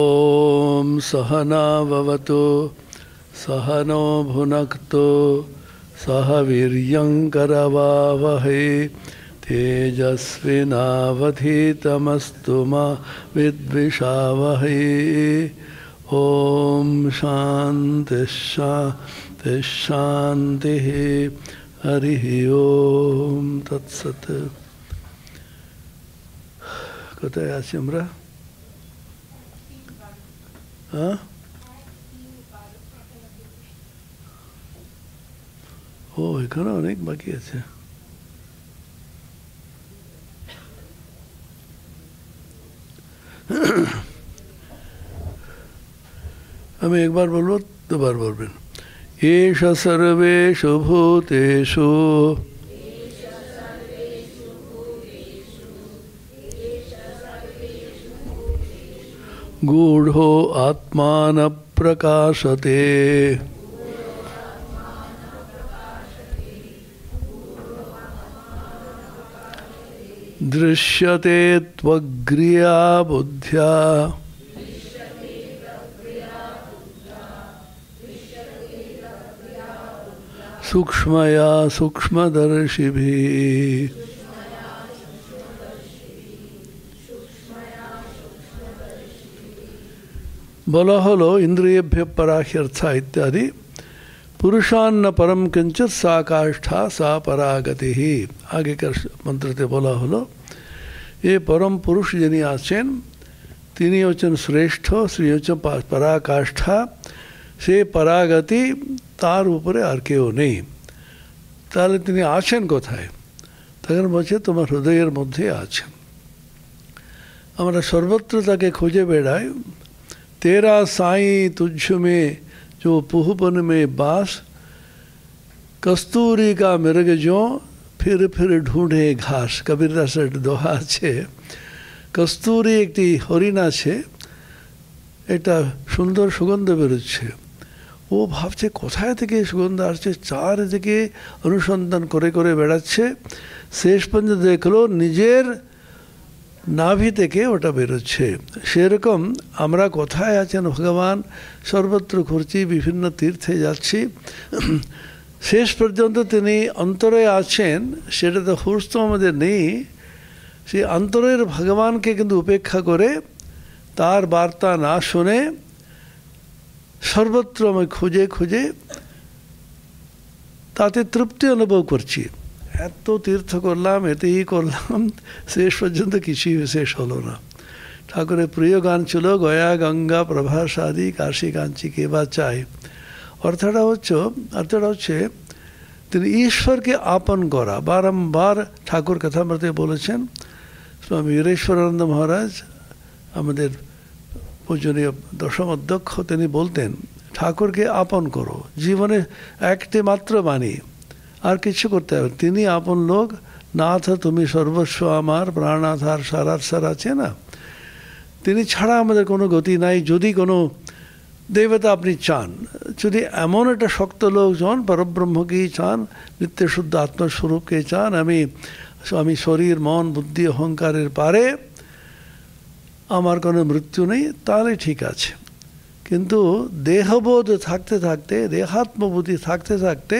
ओम सहना भवतु सहनो भुनक्तु सह वीर्यंकरवावहै तेजस्विनावधीतमस्तु मा विद्विषावहै। ओम शांति शांति शांति। हरि ओम तत्सत्। কোথায় আছি আমরা? ও এখানে অনেক বাকি আছে। আমি একবার বলবো, দুবার বলবেন। এষ সর্বেষু ভূতেষু গূঢ়ো আত্মান প্রকাশতে দৃশ্যতে ত্বগ্রিয়া বুদ্ধ্যা সূক্ষ্ময়া সূক্ষ্মদর্শিভিঃ। বলা হলো ইন্দ্রিয়েভ্য পরাহ্যর্থা ইত্যাদি। পুরুষান্ন পরম কিঞ্চিৎ সা কাষ্ঠা সা পরাগতি। আগেকার মন্ত্রতে বলা হলো এ পরম পুরুষ যিনি আছেন তিনি হচ্ছেন শ্রেষ্ঠ, শ্রী হচ্ছেন পরাকাষ্ঠা, সে পরাগতি, তার উপরে আর কেউ নেই। তাহলে তিনি আছেন কোথায়? তখন বলছে তোমার হৃদয়ের মধ্যে আছেন। আমরা সর্বত্র তাকে খুঁজে বেড়াই। तेरा साईं तुझ में जो पुहपन में बास, कस्तूरी का मृग जो फिर ढूंढे घास। कबीर दासेर दोहा আছে, কস্তুরী একটি হরিণ আছে, একটা সুন্দর সুগন্ধ বেরোচ্ছে। ও ভাবছে কোথায় থেকে সুগন্ধ আসছে, চারিদিকে অনুসন্ধান করে করে বেড়াচ্ছে। শেষ পর্যন্ত দেখলো নিজের নাভি থেকে ওটা বেরোচ্ছে। সেরকম আমরা কোথায় আছেন ভগবান, সর্বত্র ঘুরছি, বিভিন্ন তীর্থে যাচ্ছি, শেষ পর্যন্ত তিনি অন্তরে আছেন, সেটা তো হুঁশ তো আমাদের নেই। সেই অন্তরের ভগবানকে কিন্তু উপেক্ষা করে, তার বার্তা না শুনে সর্বত্র আমি খুঁজে খুঁজে তাতে তৃপ্তি অনুভব করছি। এত তীর্থ করলাম, এতেই করলাম, শেষ পর্যন্ত কিছুই শেষ হলো না। ঠাকুরের প্রিয় গান ছিল গয়া গঙ্গা প্রভাসাদি কাশী কাঞ্চি কে বা চাই। অর্থটা হচ্ছে তিনি ঈশ্বরকে আপন করা। বারম্বার ঠাকুর কথামৃতে বলেছেন। স্বামী বীরেশ্বরানন্দ মহারাজ, আমাদের পূজনীয় দশম অধ্যক্ষ, তিনি বলতেন ঠাকুরকে আপন করো, জীবনে একটি মাত্র বাণী, আর কিছু করতে হবে। তিনি আপন লোক। নাথ তুমি সর্বস্ব আমার, প্রাণাধার সারার সার আছে না, তিনি ছাড়া আমাদের কোনো গতি নাই। যদি কোনো দেবতা আপনি চান, যদি এমন একটা শক্ত লোকজন পরব্রহ্মকেই চান, নিত্য শুদ্ধ আত্মস্বরূপকে চান, আমি শরীর মন বুদ্ধি অহংকারের পারে, আমার কোনো মৃত্যু নেই, তাহলে ঠিক আছে। কিন্তু দেহবোধ থাকতে থাকতে, দেহাত্মবুদ্ধি থাকতে থাকতে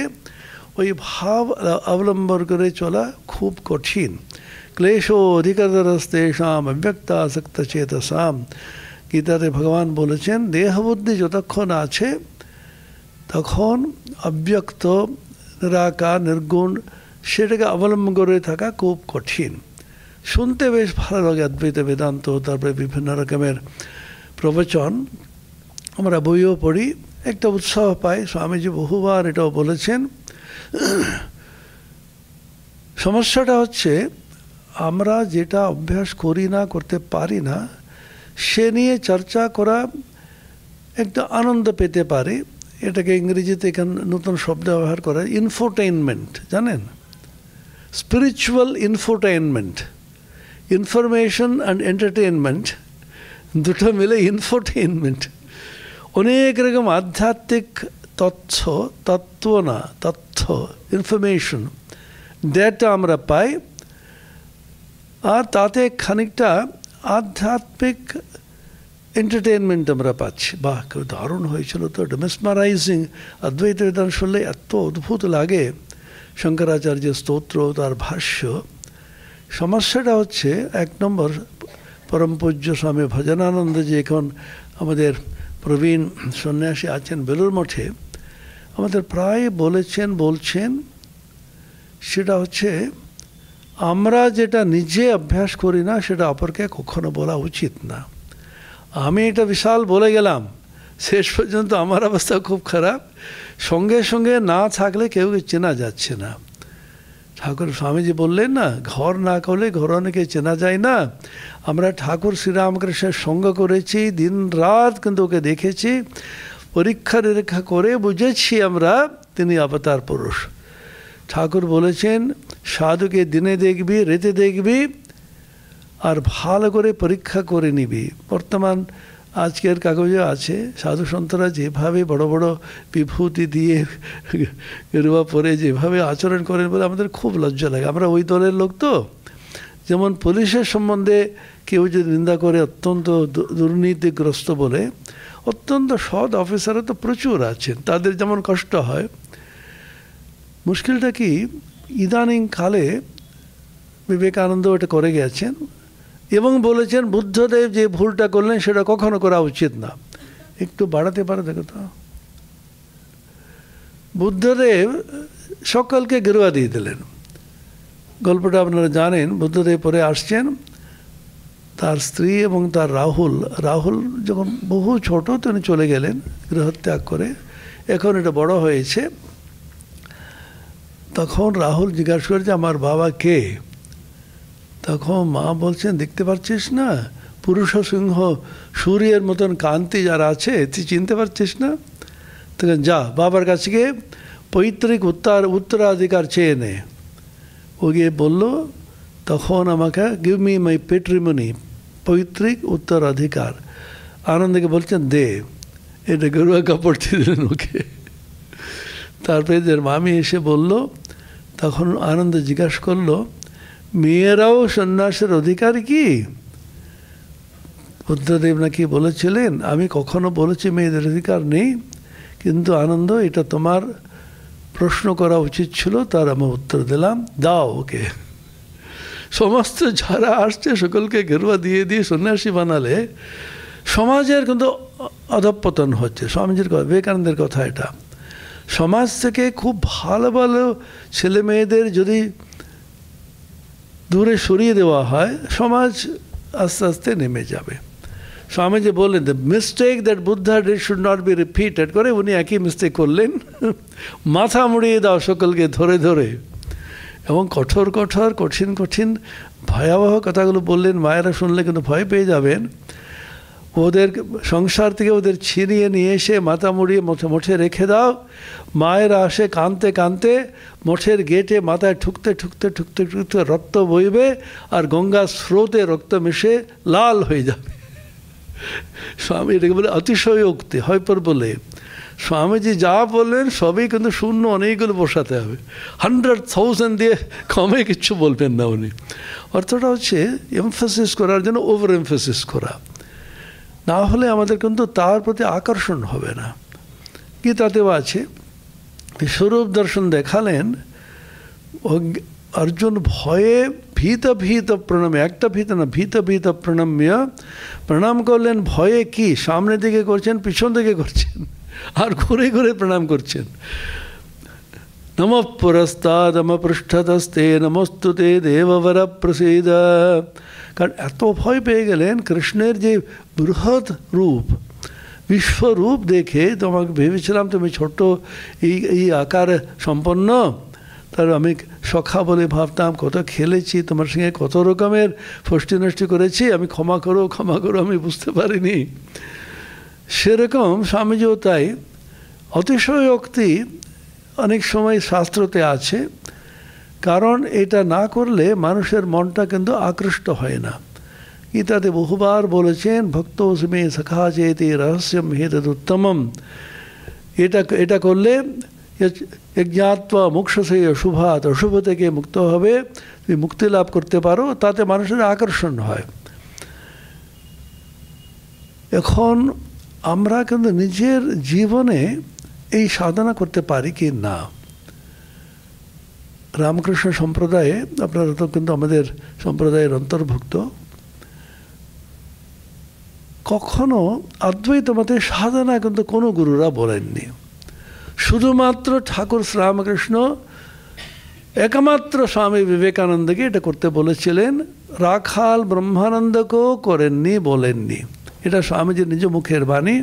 ওই ভাব অবলম্বন করে চলা খুব কঠিন। ক্লেশো অধিকতরস্তেষাম অব্যক্তাসক্ত চেতসাম। গীতাতে ভগবান বলেছেন দেহবুদ্ধি যতক্ষণ আছে তখন অব্যক্ত, নিরাকার, নির্গুণ, সেটাকে অবলম্বন করে থাকা খুব কঠিন। শুনতে বেশ ভালো লাগে অদ্বৈত বেদান্ত, তারপরে বিভিন্ন রকমের প্রবচন আমরা বইও পড়ি, একটা উৎসাহ পাই। স্বামীজি বহুবার এটাও বলেছেন। সমস্যাটা হচ্ছে আমরা যেটা অভ্যাস করি না, করতে পারি না, সে নিয়ে চর্চা করা একটা আনন্দ পেতে পারে। এটাকে ইংরেজিতে এখানে নতুন শব্দ ব্যবহার করা, ইনফোটেইনমেন্ট, জানেন? Spiritual infotainment, information and entertainment দুটো মিলে ইনফোটেইনমেন্ট। অনেক রকম আধ্যাত্মিক তথ্য ইনফরমেশন, ডেটা আমরা পাই, আর তাতে খানিকটা আধ্যাত্মিক এন্টারটেনমেন্ট আমরা পাচ্ছি। বাহ, দারুণ হয়েছিল তো, মেসমারাইজিং। অদ্বৈত বেদান্ত শুনলে এত অদ্ভুত লাগে, শঙ্করাচার্যের স্তোত্র, তার ভাষ্য। সমস্যাটা হচ্ছে, এক নম্বর, পরম পূজ্য স্বামী ভজনানন্দজি এখন আমাদের প্রবীণ সন্ন্যাসী আছেন বেলুর মঠে, আমাদের প্রায় বলছেন সেটা হচ্ছে, আমরা যেটা নিজে অভ্যাস করি না সেটা অপরকে কখনো বলা উচিত না। আমি এটা বিশাল বলে গেলাম, শেষ পর্যন্ত আমার অবস্থা খুব খারাপ, সঙ্গে সঙ্গে না থাকলে কেউ চেনা যাচ্ছে না। ঠাকুর স্বামীজি বললেন না, ঘর না করলে ঘর অনেকে চেনা যায় না। আমরা ঠাকুর শ্রীরামকৃষ্ণের সঙ্গ করেছি দিন রাত, কিন্তু ওকে দেখেছি, পরীক্ষা নিরীক্ষা করে বুঝেছি আমরা তিনি অবতার পুরুষ। ঠাকুর বলেছেন, সাধুকে দিনে দেখবি, রেতে দেখবি, আর ভালো করে পরীক্ষা করে নিবি। বর্তমান আজকের কাগজে আছে, সাধু সন্তরা যেভাবে বড় বড় বিভূতি দিয়ে গেরুয়া পরে যেভাবে আচরণ করেন বলে আমাদের খুব লজ্জা লাগে। আমরা ওই দলের লোক তো। যেমন পুলিশের সম্বন্ধে কেউ যদি নিন্দা করে অত্যন্ত দুর্নীতিগ্রস্ত বলে, অত্যন্ত সৎ অফিসারও তো প্রচুর আছেন, তাদের যেমন কষ্ট হয়। মুশকিলটা কি, ইদানিং কালে বিবেকানন্দ এটা করে গেছেন এবং বলেছেন বুদ্ধদেব যে ভুলটা করলেন সেটা কখনো করা উচিত না। একটু বাড়াতে পারে দেখো তো। বুদ্ধদেব সকলকে গেরুয়া দিয়ে দিলেন। গল্পটা আপনারা জানেন। বুদ্ধদেব পরে আসছেন, তার স্ত্রী এবং তার রাহুল যখন বহু ছোট তিনি চলে গেলেন গৃহত্যাগ করে। এখন এটা বড় হয়েছে। তখন রাহুল জিজ্ঞাসা করেছে, আমার বাবা কে? তখন মা বলছেন, দেখতে পাচ্ছিস না পুরুষ সিংহ সূর্যের মতন কান্তি যারা আছে, তুই চিনতে পারছিস না? তখন যা বাবার কাছে গিয়ে পৈতৃক উত্তরাধিকার চেয়ে নে। ও গিয়ে বললো, তখন আমাকে গিভ মি মাই পেট্রিমনি, পৈতৃক উত্তরাধিকার। আনন্দকে বলছেন দে, এটা গরুয়া কাপড় দিয়ে দিলেন ওকে। তারপরে এদের মামি এসে বলল, তখন আনন্দ জিজ্ঞাসা করলো, মেয়েরাও সন্ন্যাসের অধিকার কি? বুদ্ধদেব নাকি বলেছিলেন, আমি কখনো বলেছি মেয়েদের অধিকার নেই, কিন্তু আনন্দ এটা তোমার প্রশ্ন করা উচিত ছিল, তার আমি উত্তর দিলাম, দাও ওকে। সমস্ত যারা আসছে সকলকে গেরুয়া দিয়ে দিয়ে সন্ন্যাসী বানালে সমাজের কিন্তু অধঃপতন হচ্ছে। স্বামীজির কথা, বিবেকানন্দের কথা এটা। সমাজ থেকে খুব ভালো ভালো ছেলে মেয়েদের যদি দূরে সরিয়ে দেওয়া হয়, সমাজ আস্তে আস্তে নেমে যাবে। স্বামীজি বললেন, the mistake that Buddha did should not be repeated, করে উনি একই মিস্টেক করলেন, মাথা মুড়িয়ে দাও সকলকে ধরে ধরে। এবং কঠোর কঠোর কঠিন কঠিন ভয়াবহ কথাগুলো বললেন। মায়েরা শুনলে কিন্তু ভয় পেয়ে যাবেন। ওদের সংসার থেকে ওদের ছিনিয়ে নিয়ে এসে মাথা মুড়িয়ে মঠে রেখে দাও। মায়েরা আসে কাঁদতে কাঁদতে, মঠের গেটে মাথায় ঠুকতে ঠুকতে ঠুকতে ঠুকতে রক্ত বইবে, আর গঙ্গা স্রোতে রক্ত মিশে লাল হয়ে যাবে। স্বামী এটাকে বলে অতিশয়োক্তি, হাইপারবোলে। স্বামীজি যা বললেন সবই কিন্তু শূন্য অনেকগুলো বসাতে হবে, 100,000 দিয়ে কমে কিচ্ছু বলবেন না উনি। অর্থটা হচ্ছে এমফাসিস করার জন্য ওভার এমফাসিস করা, না হলে আমাদের কিন্তু তার প্রতি আকর্ষণ হবে না। গীতাতেও আছে, বিশ্বরূপ দর্শন দেখালেন, অর্জুন ভয়ে ভীত ভীত প্রণামে, একটা ভীত না, ভীত ভীত প্রণাম্য প্রণাম করলেন। ভয়ে কি সামনের দিকে করছেন, পিছন দিকে করছেন, আর ঘুরে ঘুরে প্রণাম করছেন। নম পুরস্তাদ নম পৃষ্ঠতস্তে নমস্তুতে দেববর প্রসীদ। কারণ এত ভয় পেয়ে গেলেন কৃষ্ণের যে বৃহৎ রূপ, বিশ্বরূপ দেখে তোমাকে ভেবেছিলাম তুমি ছোট্ট এই আকার সম্পন্ন, তার আমি সখা বলে ভাবতাম, কত খেলেছি তোমার সঙ্গে, কত রকমের ফষ্টি নষ্টি করেছি, আমি ক্ষমা করো আমি বুঝতে পারিনি। সেরকম স্বামীজিও তাই। অতিশয়োক্তি অনেক সময় শাস্ত্রতে আছে, কারণ এটা না করলে মানুষের মনটা কিন্তু আকৃষ্ট হয় না। গীতাতে বহুবার বলেছেন, ভক্তোস্মে সখা চেতি রহস্যম হেতদুত্তমম। এটা করলে যজ্ঞাত্মা মোক্ষসে অশুভাত, অশুভ থেকে মুক্ত হবে, তুমি মুক্তি লাভ করতে পারো, তাতে মানুষের আকর্ষণ হয়। এখন আমরা কিন্তু নিজের জীবনে এই সাধনা করতে পারি কি না। রামকৃষ্ণ সম্প্রদায়ে, আপনারা তো কিন্তু আমাদের সম্প্রদায়ের অন্তর্ভুক্ত, কখনো অদ্বৈত মতে সাধনা কিন্তু কোনো গুরুরা বলেননি। শুধুমাত্র ঠাকুর শ্রীরামকৃষ্ণ একমাত্র স্বামী বিবেকানন্দকে এটা করতে বলেছিলেন, রাখাল ব্রহ্মানন্দকেও করেননি, বলেননি। এটা স্বামীজির নিজ মুখের বাণী।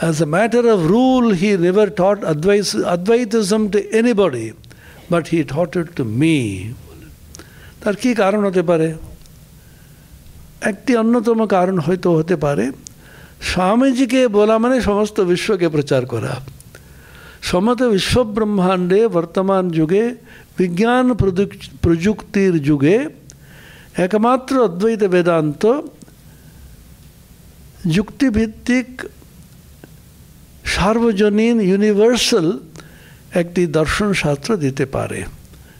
As a matter of rule, he never taught Advaitism to anybody, but he taught it to me. তার কি কারণ হতে পারে? একটি অন্যতম কারণ হয়তো হতে পারে, স্বামীজিকে বলা মানে সমস্ত বিশ্বকে প্রচার করা। সমস্ত বিশ্বব্রহ্মাণ্ডে বর্তমান যুগে বিজ্ঞান প্রযুক্তির যুগে একমাত্র অদ্বৈত বেদান্ত যুক্তিভিত্তিক সার্বজনীন ইউনিভার্সাল একটি দর্শন শাস্ত্র দিতে পারে,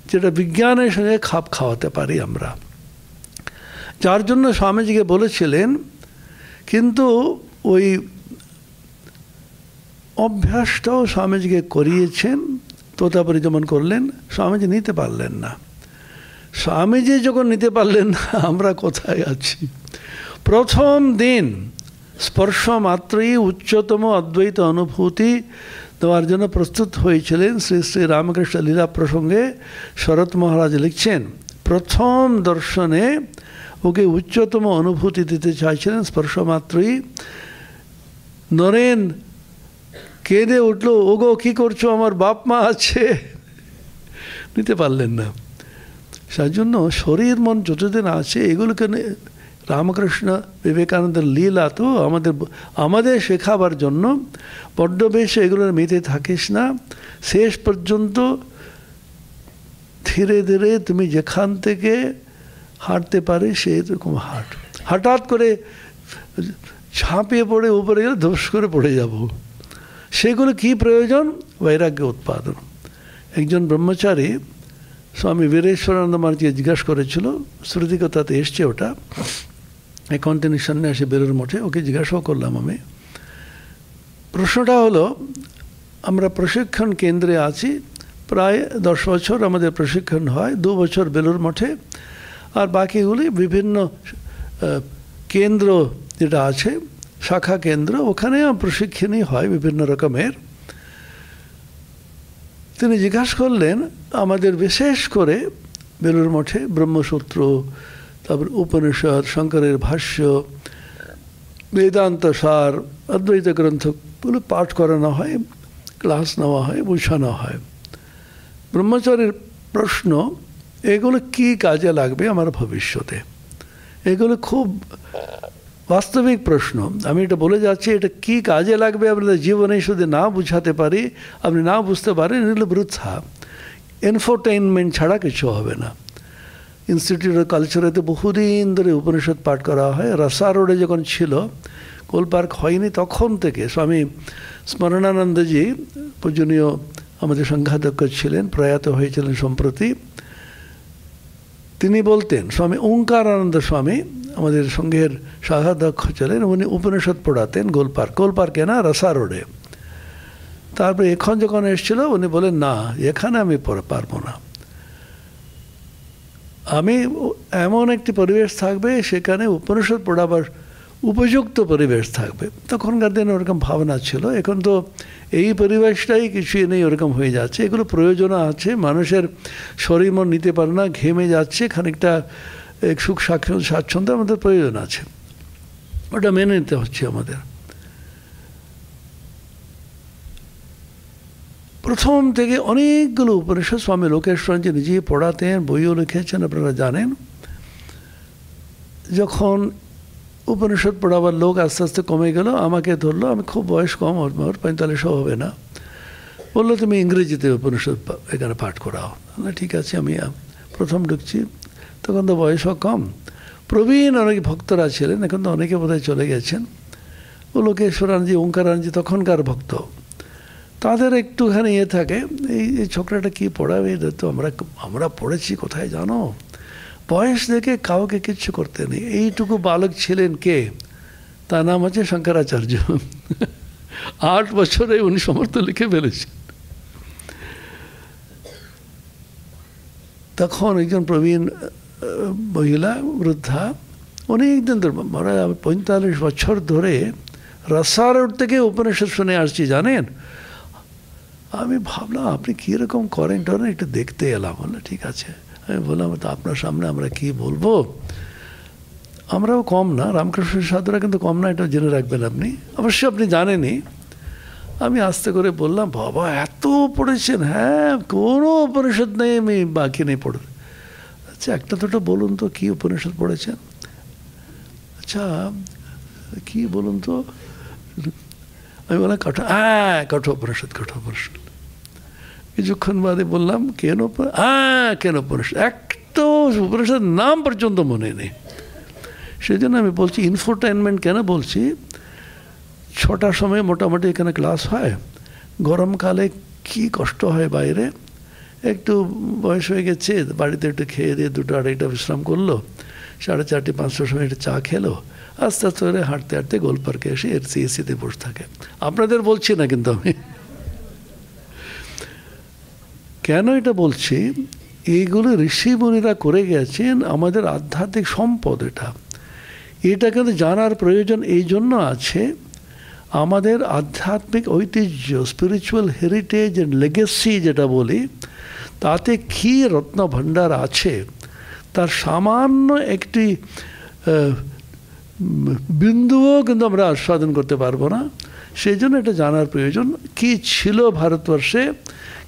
যেটা বিজ্ঞানের সঙ্গে খাপ খাওয়াতে পারি আমরা। যার জন্য স্বামীজিকে বলেছিলেন, কিন্তু ওই অভ্যাসটাও স্বামীজিকে করিয়েছেন, তোতাপুরি যেমন করলেন, স্বামীজি নিতে পারলেন না। স্বামীজি যখন নিতে পারলেন না, আমরা কোথায় আছি? প্রথম দিন স্পর্শ মাত্রই উচ্চতম অদ্বৈত অনুভূতি দেওয়ার জন্য প্রস্তুত হয়েছিলেন। শ্রী শ্রী রামকৃষ্ণ লীলা প্রসঙ্গে শরৎ মহারাজ লিখছেন, প্রথম দর্শনে ওকে উচ্চতম অনুভূতি দিতে চাইছিলেন। স্পর্শ মাত্রই নরেন কেঁদে উঠলো, ওগো কী করছো, আমার বাপ মা আছে। নিতে পারলেন না। সেই জন্য শরীর মন যতদিন আছে এগুলোকে রামকৃষ্ণ বিবেকানন্দের লীলা তো আমাদের শেখাবার জন্য বড্ড বেশি এগুলোর মেতে থাকিস না। শেষ পর্যন্ত ধীরে ধীরে তুমি যেখান থেকে হাঁটতে পারে সেরকম হাঁট। হঠাৎ করে ঝাঁপিয়ে পড়ে উপরে গেলে ধস করে পড়ে যাব। সেগুলো কি প্রয়োজন? বৈরাগ্য উৎপাদন। একজন ব্রহ্মচারী স্বামী বীরেশ্বরানন্দ মহারাজকে জিজ্ঞাসা করেছিল, শ্রুতিকথাতে এসছে ওটা, এখন তিনি সন্ন্যাসী বেলুর মঠে, ওকে জিজ্ঞাসাও করলাম আমি। প্রশ্নটা হলো, আমরা প্রশিক্ষণ কেন্দ্রে আছি, প্রায় 10 বছর আমাদের প্রশিক্ষণ হয়, 2 বছর বেলুর মঠে, আর বাকিগুলি বিভিন্ন কেন্দ্র যেটা আছে, শাখা কেন্দ্র, ওখানে প্রশিক্ষণই হয় বিভিন্ন রকমের। তিনি জিজ্ঞাসা করলেন, আমাদের বিশেষ করে বেলুর মঠে ব্রহ্মসূত্র, তারপর উপনিষদ, শঙ্করের ভাষ্য, বেদান্ত সার, অদ্বৈত গ্রন্থগুলো পাঠ করানো হয়, ক্লাস নেওয়া হয়, বোঝানো হয়। ব্রহ্মচারীর প্রশ্ন, এগুলো কি কাজে লাগবে আমার ভবিষ্যতে? এগুলো খুব বাস্তবিক প্রশ্ন। আমি এটা বলে যাচ্ছি, এটা কি কাজে লাগবে আপনাদের জীবনে শুধু না বুঝাতে পারি, আপনি না বুঝতে পারেন, এগুলো বৃথা। এনফোটেইনমেন্ট ছাড়া কিছু হবে না। ইনস্টিটিউট অফ কালচারেতে বহুদিন ধরে উপনিষদ পাঠ করা হয়। রাসা রোডে যখন ছিল, গোলপার্ক হয়নি, তখন থেকে স্বামী স্মরণানন্দজি, পূজনীয় আমাদের সংঘাধ্যক্ষ ছিলেন, প্রয়াত হয়েছিলেন সম্প্রতি, তিনি বলতেন, স্বামী ওঙ্কারানন্দ স্বামী আমাদের সংঘের শাখাধ্যক্ষ ছিলেন, উনি উপনিষদ পড়াতেন গোলপার্কে না, রাসা রোডে। তারপরে এখন যখন এসেছিল, উনি বলেন, না, এখানে আমি পারবো না, আমি এমন একটি পরিবেশ থাকবে, সেখানে উপনিষদ পড়াবার উপযুক্ত পরিবেশ থাকবে। তখনকার দিনে ওরকম ভাবনা ছিল। এখন তো এই পরিবেশটাই কিছুই নেই, ওরকম হয়ে যাচ্ছে। এগুলো প্রয়োজন আছে, মানুষের শরীর মন নিতে পারে না, ঘেমে যাচ্ছে, খানিকটা সুখ স্বাচ্ছন্দ্য আমাদের প্রয়োজন আছে, ওটা মেনে নিতে হচ্ছে আমাদের। প্রথম থেকে অনেকগুলো উপনিষদ স্বামী লোকেশ্বরজি নিজেই পড়াতেন, বইও লিখেছেন, আপনারা জানেন। যখন উপনিষদ পড়াবার লোক আস্তে আস্তে কমে গেল, আমাকে ধরলো, আমি খুব বয়স কম, আমার 45 হবে না, বললো তুমি ইংরেজিতে উপনিষদ এখানে পাঠ করাও। ঠিক আছে, আমি প্রথম ঢুকছি, তখন তো বয়সও কম। প্রবীণ অনেক ভক্তরা ছিলেন, এখন তো অনেকে বোধহয় চলে গেছেন। ও লোকেশ্বরানজি, ওঙ্কারানজি তখনকার ভক্ত, তাদের একটুখানি থাকে, এই ছোকরাটা কী পড়াবে, তো আমরা পড়েছি কোথায় জানো, বয়স দেখে কাউকে কিচ্ছু করতে নেই। এইটুকু বালক ছিলেন কে? তার নাম হচ্ছে শঙ্করাচার্য। 8 বছরে উনি সমস্ত লিখে ফেলেছেন। তখন একজন প্রবীণ মহিলা বৃদ্ধা অনেকদিন ধরে, 45 বছর ধরে রসারোড থেকে উপনিষদ শুনে আসছি জানেন। আমি ভাবলাম আপনি কীরকম করেন টরেন একটু দেখতে এলাম। বললো ঠিক আছে। আমি বললাম তো আপনার সামনে আমরা কি বলবো, আমরাও কম না, রামকৃষ্ণ সাধুরা কিন্তু কম না, এটা জেনে রাখবেন আপনি, অবশ্যই আপনি জানেনই। আমি আস্তে করে বললাম বাবা এত পড়েছেন? হ্যাঁ, কোনো উপনিষদ নেই আমি বাকি নেই পড়ে। আচ্ছা একটা দুটো বলুন তো কী উপনিষদ পড়েছেন? আচ্ছা কি বলুন তো? আমি বললাম কঠোপনিষদ। কিছুক্ষণ বাদে বললাম কেন উপনিষদ, একটা উপনিষদ নাম পর্যন্ত মনে নেই। সেই জন্য আমি বলছি ইনফোটেনমেন্ট কেন বলছি, 6টার সময় মোটামুটি এখানে ক্লাস হয়, গরমকালে কি কষ্ট হয় বাইরে, একটু বয়স হয়ে গেছে, বাড়িতে একটু খেয়ে দিয়ে 2টা 2:30 বিশ্রাম করলো, 4:30 5টার সময় একটু চা খেলো, আস্তে আস্তে করে হাঁটতে হাঁটতে গোল পার্কে এসে এর সিএসিতে বসে থাকে। আপনাদের বলছি না কিন্তু আমি কেন এটা বলছি, এইগুলো ঋষি মুনিরা করে গেছেন, আমাদের আধ্যাত্মিক সম্পদ। এটা কিন্তু জানার প্রয়োজন এই জন্য আছে, আমাদের আধ্যাত্মিক ঐতিহ্য, স্পিরিচুয়াল হেরিটেজ অ্যান্ড লেগেসি যেটা বলি, তাতে কী রত্ন ভাণ্ডার আছে তার সামান্য একটি বিন্দুও কিন্তু আমরা আস্বাদন করতে পারবো না। সেই জন্য এটা জানার প্রয়োজন, কি ছিল ভারতবর্ষে,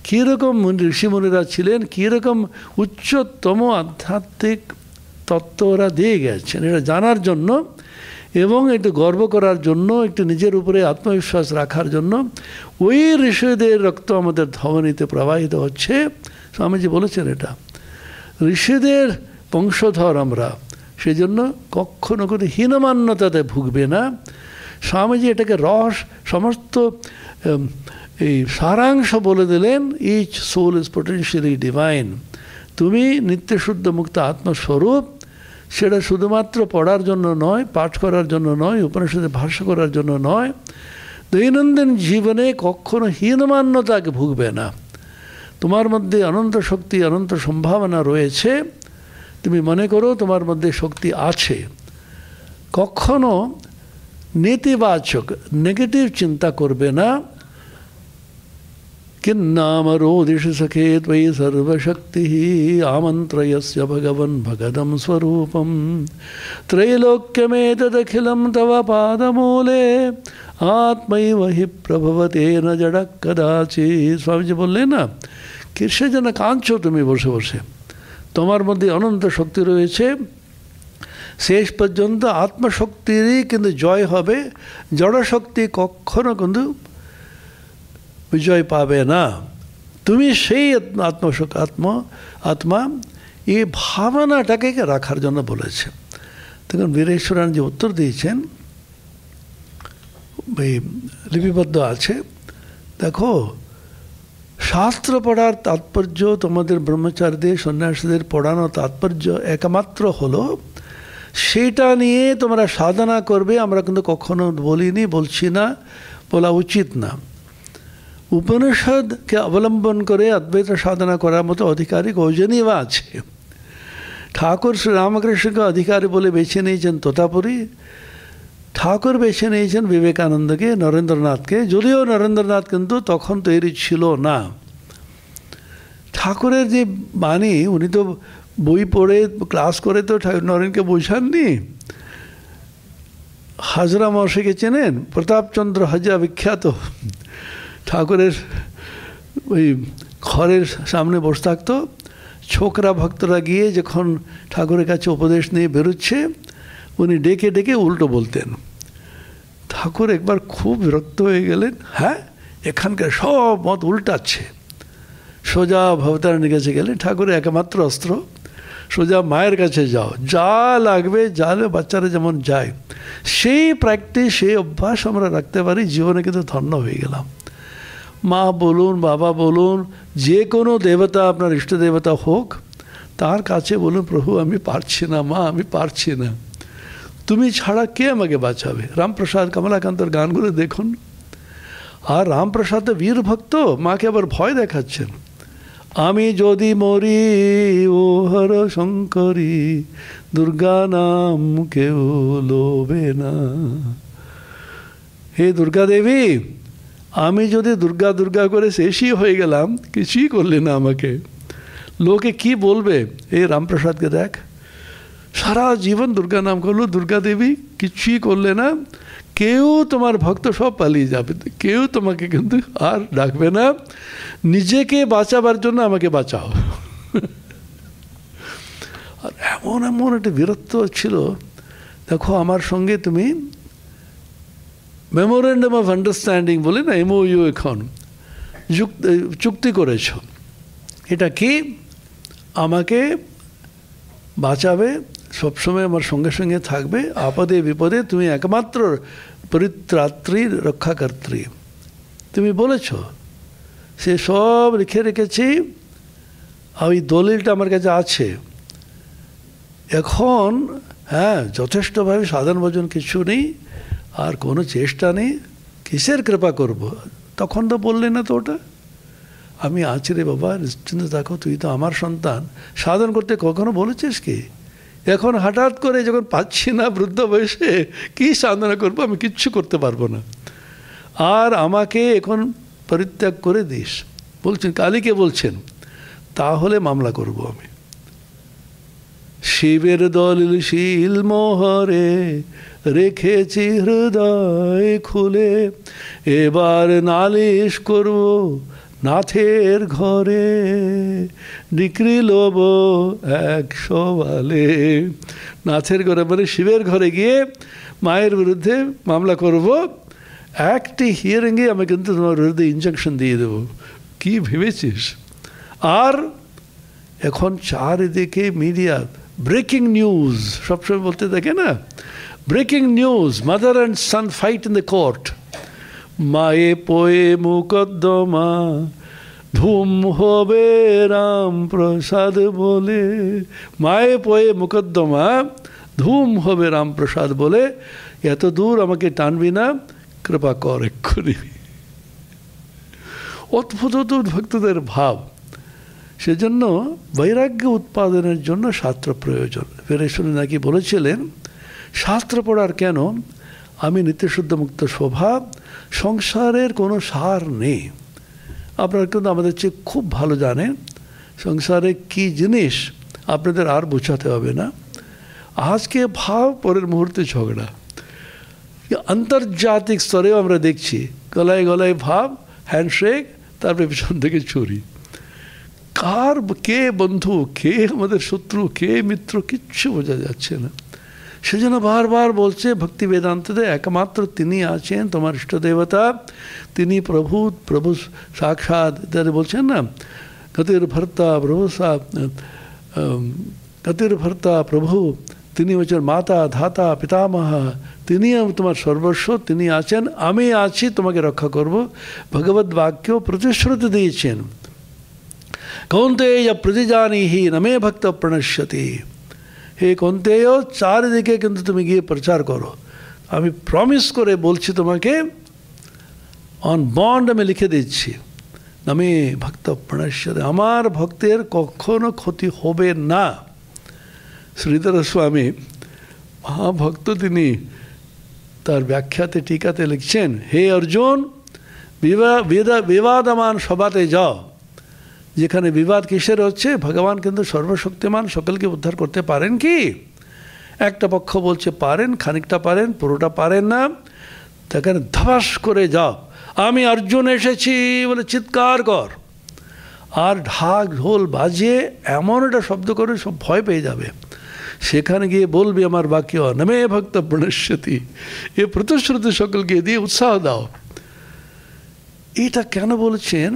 কীরকম ঋষিমুনিরা ছিলেন, কীরকম উচ্চতম আধ্যাত্মিক তত্ত্ব ওরা দিয়ে গেছেন, এটা জানার জন্য এবং একটু গর্ব করার জন্য, একটু নিজের উপরে আত্মবিশ্বাস রাখার জন্য ওই ঋষিদের রক্ত আমাদের ধমনীতে প্রবাহিত হচ্ছে। স্বামীজি বলেছেন এটা ঋষিদের বংশধর আমরা, সেই জন্য কখনো কোনো হীনমান্যতাতে ভুগবে না। স্বামীজি এটাকে সমস্ত এই সারাংশ বলে দিলেন, each soul is potentially divine. তুমি নিত্যশুদ্ধ মুক্ত আত্মস্বরূপ, সেটা শুধুমাত্র পড়ার জন্য নয়, পাঠ করার জন্য নয়, উপনিষদে ভাষ্য করার জন্য নয়, দৈনন্দিন জীবনে কখনো হীনমান্যতাকে ভুগবে না। তোমার মধ্যে অনন্ত শক্তি, অনন্ত সম্ভাবনা রয়েছে, তুমি মনে করো তোমার মধ্যে শক্তি আছে, কখনো নেতিবাচক নেগেটিভ চিন্তা করবে না। কিন্নামরোদিষ সখে ত্বয়ি সর্বশক্তি আমন্ত্রয়স্য ভগবন ভগদম স্বরূপম ত্রৈলোক্যমেতদখিলম তব পাদমূলে আত্মৈব হি প্রভবতে ন জড় কদাচিৎ। স্বামীজি বললেন না, কিসে যেন কাঁদছো তুমি বসে বসে, তোমার মধ্যে অনন্ত শক্তি রয়েছে, শেষ পর্যন্ত আত্মশক্তিরই কিন্তু জয় হবে, জড়শক্তি কখনো কিন্তু বিজয় পাবে না। তুমি সেই আত্মা এই ভাবনাটাকে রাখার জন্য বলেছে। তখন বীরেশ্বরান যে উত্তর দিয়েছেন এই লিপিবদ্ধ আছে, দেখো শাস্ত্র পড়ার তাৎপর্য, তোমাদের ব্রহ্মচারীদের সন্ন্যাসীদের পড়ানো তাৎপর্য একমাত্র হলো সেটা নিয়ে তোমরা সাধনা করবে। আমরা কিন্তু কখনো বলিনি, বলছি না, বলা উচিত না। উপনিষদকে অবলম্বন করে অদ্বৈত সাধনা করার মতো অধিকারী কয়জনই বা আছে? ঠাকুর শ্রীরামকৃষ্ণকে অধিকারী বলে বেছে নিয়েছেন তোতাপুরী, ঠাকুর বেছে নিয়েছেন বিবেকানন্দকে, নরেন্দ্রনাথকে, যদিও নরেন্দ্রনাথ কিন্তু তখন তৈরি ছিল না। ঠাকুরের যে বাণী, উনি তো বই পড়ে ক্লাস করে তো নরেনকে বোঝাননি। হাজরা মহাশয়কে চেনেন? প্রতাপচন্দ্র হাজরা বিখ্যাত, ঠাকুরের ওই ঘরের সামনে বসে থাকতো, ছোকরা ভক্তরা গিয়ে যখন ঠাকুরের কাছে উপদেশ নিয়ে বেরোচ্ছে, উনি ডেকে ডেকে উল্টো বলতেন। ঠাকুর একবার খুব বিরক্ত হয়ে গেলেন, হ্যাঁ এখানকার সব মত উল্টাচ্ছে। সোজা ভবতারিণীর কাছে গেলেন, ঠাকুরের একমাত্র অস্ত্র, সোজা মায়ের কাছে যাও, যা লাগবে বাচ্চারা যেমন যায়, সেই প্র্যাকটিস, সেই অভ্যাস আমরা রাখতে পারি, জীবনে কিন্তু ধন্য হয়ে গেলাম। মা বলুন, বাবা বলুন, যে কোনো দেবতা, আপনার ইষ্ট দেবতা হোক, তার কাছে বলুন প্রভু আমি পারছি না, মা আমি পারছি না, তুমি ছাড়া কে আমাকে বাঁচাবে? রামপ্রসাদ কমলাকান্তর গানগুলো দেখুন। আর রামপ্রসাদ তো বীর ভক্ত, মাকে আবার ভয় দেখাচ্ছেন। আমি যদি মরি ও হর শঙ্করী, দুর্গা নাম কেউ লোবে না। হে দুর্গা দেবী, আমি যদি দুর্গা দুর্গা করে শেষই হয়ে গেলাম, কিছুই করলে না আমাকে, লোকে কি বলবে? এই রামপ্রসাদকে দেখ, সারা জীবন দুর্গা নাম করলো, দুর্গা দেবী কিছুই করলে না, কেউ তোমার ভক্ত সব পালিয়ে যাবে, কেউ তোমাকে কিন্তু আর ডাকবে না, নিজেকে বাঁচাবার জন্য আমাকে বাঁচাও। আর এমন এমন একটা বীরত্ব ছিল। দেখো, আমার সঙ্গে তুমি মেমোরেন্ডাম অফ আন্ডারস্ট্যান্ডিং বলে না, MOU এখন চুক্তি করেছ। এটা কি? আমাকে বাঁচাবে, সবসময় আমার সঙ্গে সঙ্গে থাকবে, আপদে বিপদে তুমি একমাত্র পরিত্রাত্রী রক্ষাকর্ত্রী তুমি বলেছ। সে সব লিখে রেখেছি, ওই দলিলটা আমার কাছে আছে এখন। হ্যাঁ, যথেষ্টভাবে সাধন ভজন কিছু নেই, আর কোনো চেষ্টা নেই, কিসের কৃপা করব? তখন তো বললে না তো ওটা। আমি আছি রে বাবা, নিশ্চিন্ত থাকো, তুই তো আমার সন্তান। সাধন করতে কখনো বলেছিস কি? এখন হঠাৎ করে যখন পাচ্ছি না বৃদ্ধ বয়সে, কী সাধনা করবো? আমি কিচ্ছু করতে পারবো না, আর আমাকে এখন পরিত্যাগ করে দিস বলছেন, কালীকে বলছেন। তাহলে মামলা করব আমি। শিবের দলিল শিল মোহরে রেখেছি হৃদয় খুলে, এবার নালিশ করব নাথের ঘরে, ডিক্রি লব 100 বালে। নাথের ঘরে মানে শিবের ঘরে গিয়ে মায়ের বিরুদ্ধে মামলা করব। একটি হিয়ারিংয়ে আমি কিন্তু তোমার বিরুদ্ধে ইনজাংশন দিয়ে দেবো। কি ভেবেছিস? আর এখন চারিদিকে মিডিয়া ব্রেকিং নিউজ সবসময় বলতে থাকে না, breaking news, mother and son fight in the court, মায়ে পোয়ে মুকদ্দমা, ধুম হবে রামপ্রসাদ বলে। মায়ে পোয়ে মুকদ্দমা, ধুম হবে রামপ্রসাদ বলে। এত দূর আমাকে টানবি না, কৃপা কর এক্ষুনি। অদ্ভুত অদ্ভুত ভক্তদের ভাব। সেজন্য বৈরাগ্য উৎপাদনের জন্য শাস্ত্র প্রয়োজন। ফেরেশ্বরী নাকি বলেছিলেন, শাস্ত্র পড়ার কেন? আমি নিত্যশুদ্ধ মুক্ত স্বভাব, সংসারের কোনো সার নেই। আপনারা কিন্তু আমাদের চেয়ে খুব ভালো জানেন সংসারে কি জিনিস, আপনাদের আর বোঝাতে হবে না। আজকে ভাব, পরের মুহূর্তে ঝগড়া। আন্তর্জাতিক স্তরেও আমরা দেখছি, গলায় গলায় ভাব, হ্যান্ডশেক, তারপরে পিছন থেকে চুরি। কার কে বন্ধু, কে আমাদের শত্রু, কে মিত্র, কিচ্ছু বোঝা যাচ্ছে না। সেজন্য বারবার বলছে ভক্তি বেদান্ততে একমাত্র তিনি আছেন তোমার ইষ্ট দেবতা, তিনি প্রভু, প্রভু সাক্ষাৎ ইত্যাদি বলছেন না। গতির ভর্তা প্রভু, গতির ভর্তা প্রভু, তিনি হচ্ছেন মাতা ধাতা পিতামহা, তিনি তোমার সর্বস্ব, তিনি আছেন, আমি আছি, তোমাকে রক্ষা করব। ভগবদ বাক্য প্রতিশ্রুতি দিয়েছেন, কৌন্তেয় প্রতিজানিহি নমে ভক্ত প্রণশ্যতি। হে কৌন্তেয়, চারিদিকে কিন্তু তুমি গিয়ে প্রচার করো। আমি প্রমিস করে বলছি তোমাকে, অন বন্ড আমি লিখে দিচ্ছি, নমে ভক্ত প্রণশ্যতি, আমার ভক্তের কখনো ক্ষতি হবে না। শ্রীধর স্বামী মহাভক্ত, তিনি তার ব্যাখ্যাতে টিকাতে লিখছেন, হে অর্জুন, বিবাদমান সভাতে যাও। যেখানে বিবাদ কিসের হচ্ছে? ভগবান কিন্তু সর্বশক্তিমান, সকলকে উদ্ধার করতে পারেন কি? একটা পক্ষ বলছে পারেন, খানিকটা পারেন, পুরোটা পারেন না। সেখানে ধাস করে যাও, আমি অর্জুন এসেছি বলে চিৎকার কর, আর ঢাক ঢোল বাজিয়ে এমন একটা শব্দ করে সব ভয় পেয়ে যাবে। সেখানে গিয়ে বলবি আমার বাক্য, নমে ভক্ত প্রণশ্যতি, এ প্রতিশ্রুতি সকলকে দিয়ে উৎসাহ দাও। এটা কেন বলছেন?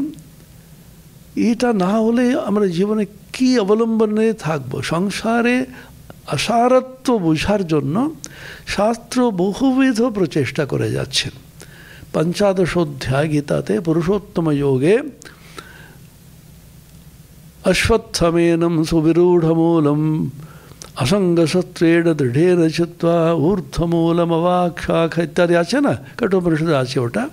এটা না হলে আমরা জীবনে কি অবলম্বনে থাকবো? সংসারে অসারত্ব বোঝার জন্য শাস্ত্র বহুবিধ প্রচেষ্টা করে যাচ্ছেন। 15 অধ্যায় গীতাতে পুরুষোত্তম যোগে অশ্বত্থমেনম সুবিরূঢ়মূলম অসঙ্গসত্রেণ দৃঢ়েন চিত্বা ঊর্ধ্বমূলমবাক্ষাখ ইত্যাদি আছে না, কঠোপনিষদে আছে ওটা।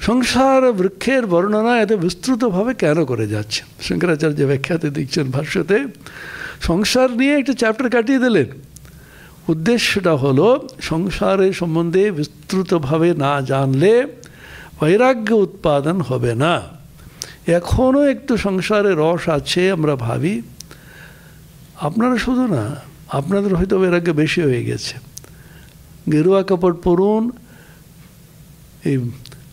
সংসার বৃক্ষের বর্ণনা এত বিস্তৃতভাবে কেন করে যাচ্ছে? শঙ্করাচার্য ব্যাখ্যাতে দিচ্ছেন ভাষ্যতে, সংসার নিয়ে একটা চ্যাপ্টার কাটিয়ে দিলেন। উদ্দেশ্যটা হলো সংসারের সম্বন্ধে বিস্তৃতভাবে না জানলে বৈরাগ্য উৎপাদন হবে না। এখনও একটু সংসারে রস আছে আমরা ভাবি, আপনারা শুধু না, আপনাদের হয়তো বৈরাগ্য বেশি হয়ে গেছে। গেরুয়া কাপড় পরুন, এই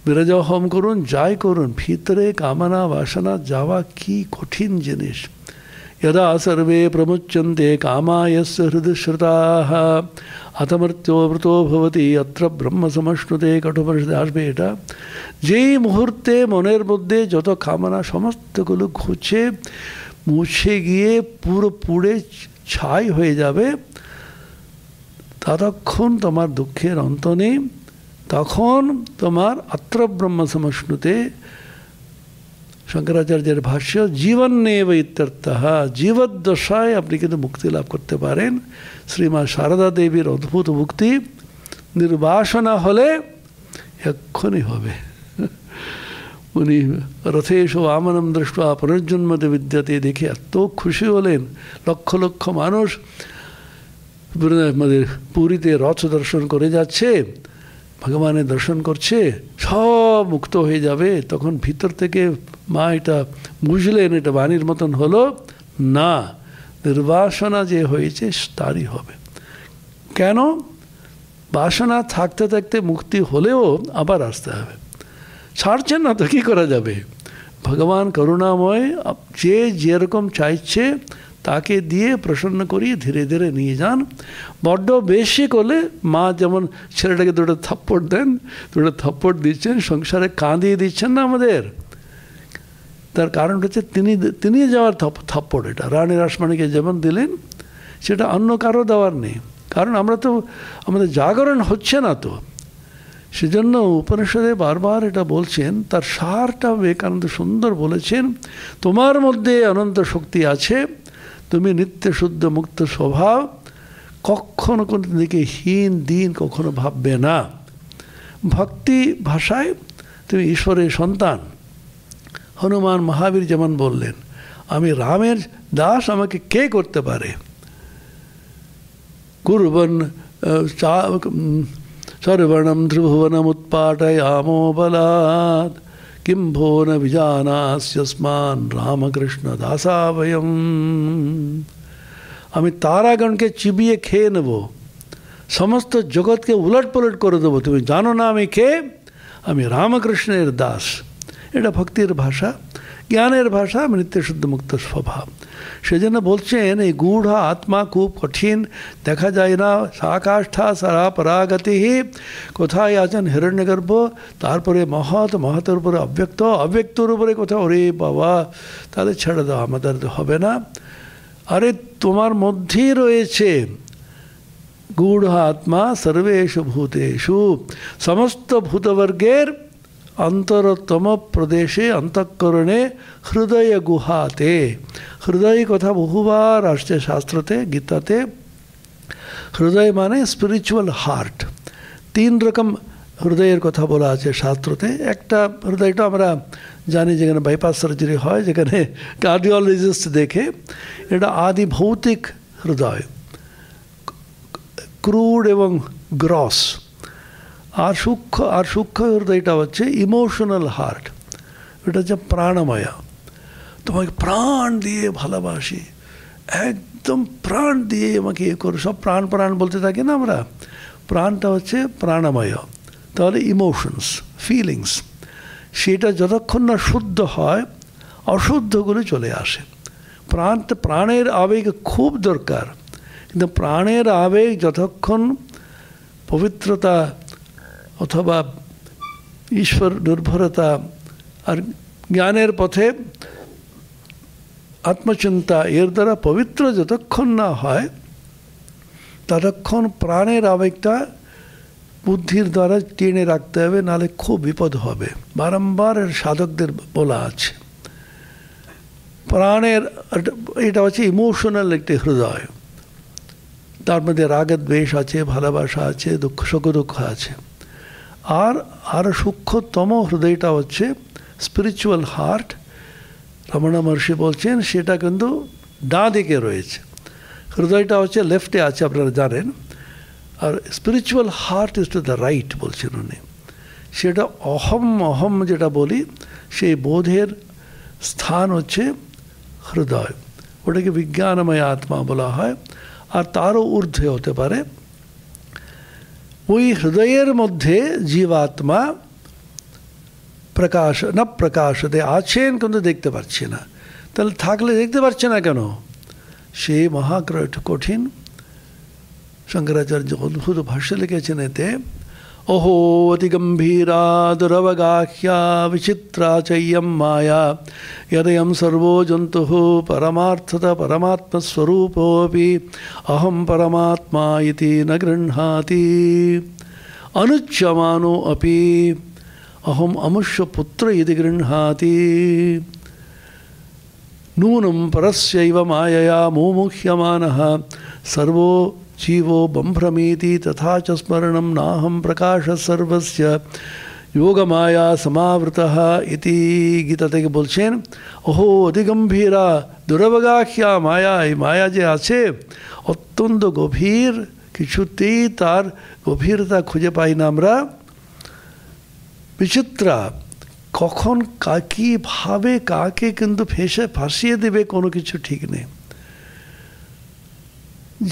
বিরজা হোম করুন, যাই করুন, ভিতরে কামনা বাসনা যাওয়া কি কঠিন জিনিস। यदा सर्वे प्रमुच्यन्ते कामा यस्य हृदि श्रुताः अतमर्त्योवृतो भवति अत्र ब्रह्म समश्नुते कठोपनिषदे আসবে এটা। যেই মুহূর্তে মনের মধ্যে যত কামনা সমস্তগুলো ঘুচে মুছে গিয়ে পুরো পুড়ে ছাই হয়ে যাবে, ততক্ষণ তোমার দুঃখের অন্ত নেই, তখন তোমার অত্র ব্রহ্ম সমশ্নুতে। শঙ্করাচার্যের ভাষ্য জীবন্নেব ইত্যর্থঃ, জীবদ্দশায় আপনি কিন্তু মুক্তি লাভ করতে পারেন। শ্রীমা সারদা দেবীর অদ্ভুত মুক্তি নির্বাসনা হলে এক্ষুনি হবে। উনি রথেষু বামনম দৃষ্টা পুনর্জন্মতে বিদ্যাতে দেখে এত খুশি হলেন। লক্ষ লক্ষ মানুষ আমাদের পুরীতে রথ দর্শন করে যাচ্ছে, ভগবানের দর্শন করছে, সব মুক্ত হয়ে যাবে। তখন ভিতর থেকে মা এটা বুঝলেন, এটা বাণীর মতন হলো না, নির্বাসনা যে হয়েছে তারই হবে। কেন? বাসনা থাকতে থাকতে মুক্তি হলেও আবার আসতে হবে, ছাড়ছেন না তো কী করা যাবে? ভগবান করুণাময়, যে যেরকম চাইছে তাকে দিয়ে প্রসন্ন করিয়ে ধীরে ধীরে নিয়ে যান। বড্ড বেশি করলে মা যেমন ছেলেটাকে দুটো থাপ্পড় দেন, দুটো থাপ্পড় দিচ্ছেন, সংসারে কাঁদিয়ে দিচ্ছেন না আমাদের। তার কারণ হচ্ছে তিনি যাওয়ার থাপ্পড়। এটা রানী রাসমণিকে যেমন দিলেন সেটা অন্য কারো দেওয়ার নেই, কারণ আমরা তো আমাদের জাগরণ হচ্ছে না তো। সেজন্য উপনিষদে বারবার এটা বলছেন, তার সারটা বিবেকানন্দ সুন্দর বলেছেন, তোমার মধ্যে অনন্ত শক্তি আছে, তুমি নিত্য শুদ্ধ মুক্ত স্বভাব, কখনো কোনো দিকে হীন দিন কখনো ভাববে না। ভক্তি ভাষায় তুমি ঈশ্বরের সন্তান। হনুমান মহাবীর যেমন বললেন, আমি রামের দাস, আমাকে কে করতে পারে? কুর্বন সর্বণম ত্রিভুবনম উৎপাটয়ামো বলাৎ কিম ভো ন বিজানাস্যস্মান রামকৃষ্ণ দাসা বয়ম। আমি তারাগণকে চিবিয়ে খেয়ে নেব, সমস্ত জগৎকে উলট পালট করে দেবো, তুমি জানো না আমি কে? আমি রামকৃষ্ণের দাস। এটা ভক্তির ভাষা, জ্ঞানের ভাষা, নিত্য শুদ্ধ মুক্ত স্বভাব। সেজন্য বলছেন এই গূঢ় আত্মা খুব কঠিন, দেখা যায় না। সাকাষ্ঠা সারা পরাগতি, কোথায় আছেন হিরণ্যগর্ভ, তারপরে মহৎ, মহতের উপরে অব্যক্ত, অব্যক্তর উপরে কোথাও ওরে বাবা তাদের ছেড়ে দাও, আমাদের হবে না। আরে তোমার মধ্যেই রয়েছে গূঢ় আত্মা, সর্বেষু ভূতেষু, সমস্ত ভূতবর্গের অন্তরতম প্রদেশে, অন্তঃকরণে, হৃদয় গুহাতে। হৃদয় কথা বহুবার আসছে শাস্ত্রতে, গীতাতে। হৃদয় মানে স্পিরিচুয়াল হার্ট। 3 রকম হৃদয়ের কথা বলা আছে শাস্ত্রতে। একটা হৃদয়টা আমরা জানি যেখানে বাইপাস সার্জারি হয়, যেখানে কার্ডিওলজিস্ট দেখে, এটা আদি ভৌতিক হৃদয়, ক্রুড এবং গ্রস। আর সূক্ষ্ম হৃদয়টা হচ্ছে ইমোশনাল হার্ট, এটা হচ্ছে প্রাণময়। তোমাকে প্রাণ দিয়ে ভালোবাসি, একদম প্রাণ দিয়ে আমাকে ইয়ে করো, সব প্রাণ প্রাণ বলতে থাকি না আমরা। প্রাণটা হচ্ছে প্রাণময়, তাহলে ইমোশনস, ফিলিংস। সেটা যতক্ষণ না শুদ্ধ হয়, অশুদ্ধগুলো চলে আসে। প্রাণের আবেগ খুব দরকার, কিন্তু প্রাণের আবেগ যতক্ষণ পবিত্রতা অথবা ঈশ্বর নির্ভরতা আর জ্ঞানের পথে আত্মচিন্তা এর দ্বারা পবিত্র যতক্ষণ না হয়, ততক্ষণ প্রাণের আবেগটা বুদ্ধির দ্বারা টেনে রাখতে হবে, নাহলে খুব বিপদ হবে। বারংবার সাধকদের বলা আছে প্রাণের, এটা হচ্ছে ইমোশনাল একটি হৃদয়, তার মধ্যে রাগ দ্বেষ আছে, ভালোবাসা আছে, দুঃখ সুখ দুঃখ আছে। আর সূক্ষ্মতম হৃদয়টা হচ্ছে স্পিরিচুয়াল হার্ট। রমনা মহর্ষি বলছেন সেটা কিন্তু ডাঁ দিকে রয়েছে, হৃদয়টা হচ্ছে লেফটে আছে, আপনারা জানেন। আর spiritual heart is to the right বলছেন উনি। সেটা অহম যেটা বলি, সেই বোধের স্থান হচ্ছে হৃদয়। ওটাকে বিজ্ঞানময় আত্মা বলা হয়। আর তারও ঊর্ধ্বে হতে পারে। ওই হৃদয়ের মধ্যে জীবাত্মা প্রকাশতে আছেন, কিন্তু দেখতে পাচ্ছি না। তাহলে থাকলে দেখতে পাচ্ছে না কেন? সেই কঠিন শঙ্করাচার্য অদ্ভুত ভাষ্য লিখেছেন এতে। অহো অতি গম্ভীরা দুরবগাহ্যা বিচিত্রা চৈয়ম মায়া यदयं सर्वो जन्तुः परमार्थतः परमात्मस्वरूपोऽपि अहं परमात्मा इति न गृह्णाति अनुच्यमानो अपि अहम् अमुष्यपुत्र इति गृह्णाति नूनं परस्यैव मायया मुमुह्यमानः सर्वो जीवो बंभ्रमीति तथा च स्मरणं नाहं प्रकाशः सर्वस्य योगमाया समावृतः इति गीता থেকে বলছেন ওহো অতি গম্ভীরা দুরবগাহ্যা মায়া। এই মায়া যে আছে অত্যন্ত গভীর, কিছুতেই তার গভীরতা খুঁজে পাই না আমরা। বিচিত্রা, কখন কীভাবে কাকে কিন্তু ফাঁসিয়ে দেবে কোনো কিছু ঠিক নেই।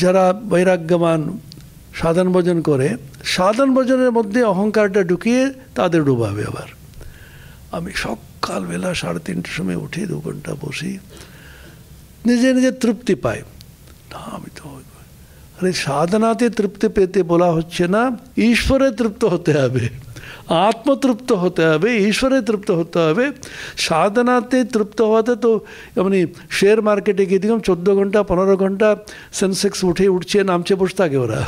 যারা বৈরাগ্যবান সাধন ভজন করে, সাধন ভজনের মধ্যে অহংকারটা ঢুকিয়ে তাদের ডুবাবে। আবার আমি সকালবেলা 3:30 সময় উঠে 2 ঘন্টা বসি, নিজে নিজে তৃপ্তি পাই না। আমি তো আরে সাধনাতে তৃপ্তি পেতে বলা হচ্ছে না, ঈশ্বরে তৃপ্ত হতে হবে, আত্মতৃপ্ত হতে হবে, ঈশ্বরে তৃপ্ত হতে হবে। সাধনাতে তৃপ্ত হওয়াতে তো এমনি শেয়ার মার্কেটে গিয়ে দেখুন 14 ঘন্টা 15 ঘন্টা সেন্সেক্স উঠছে নামছে বসে থাকে ওরা।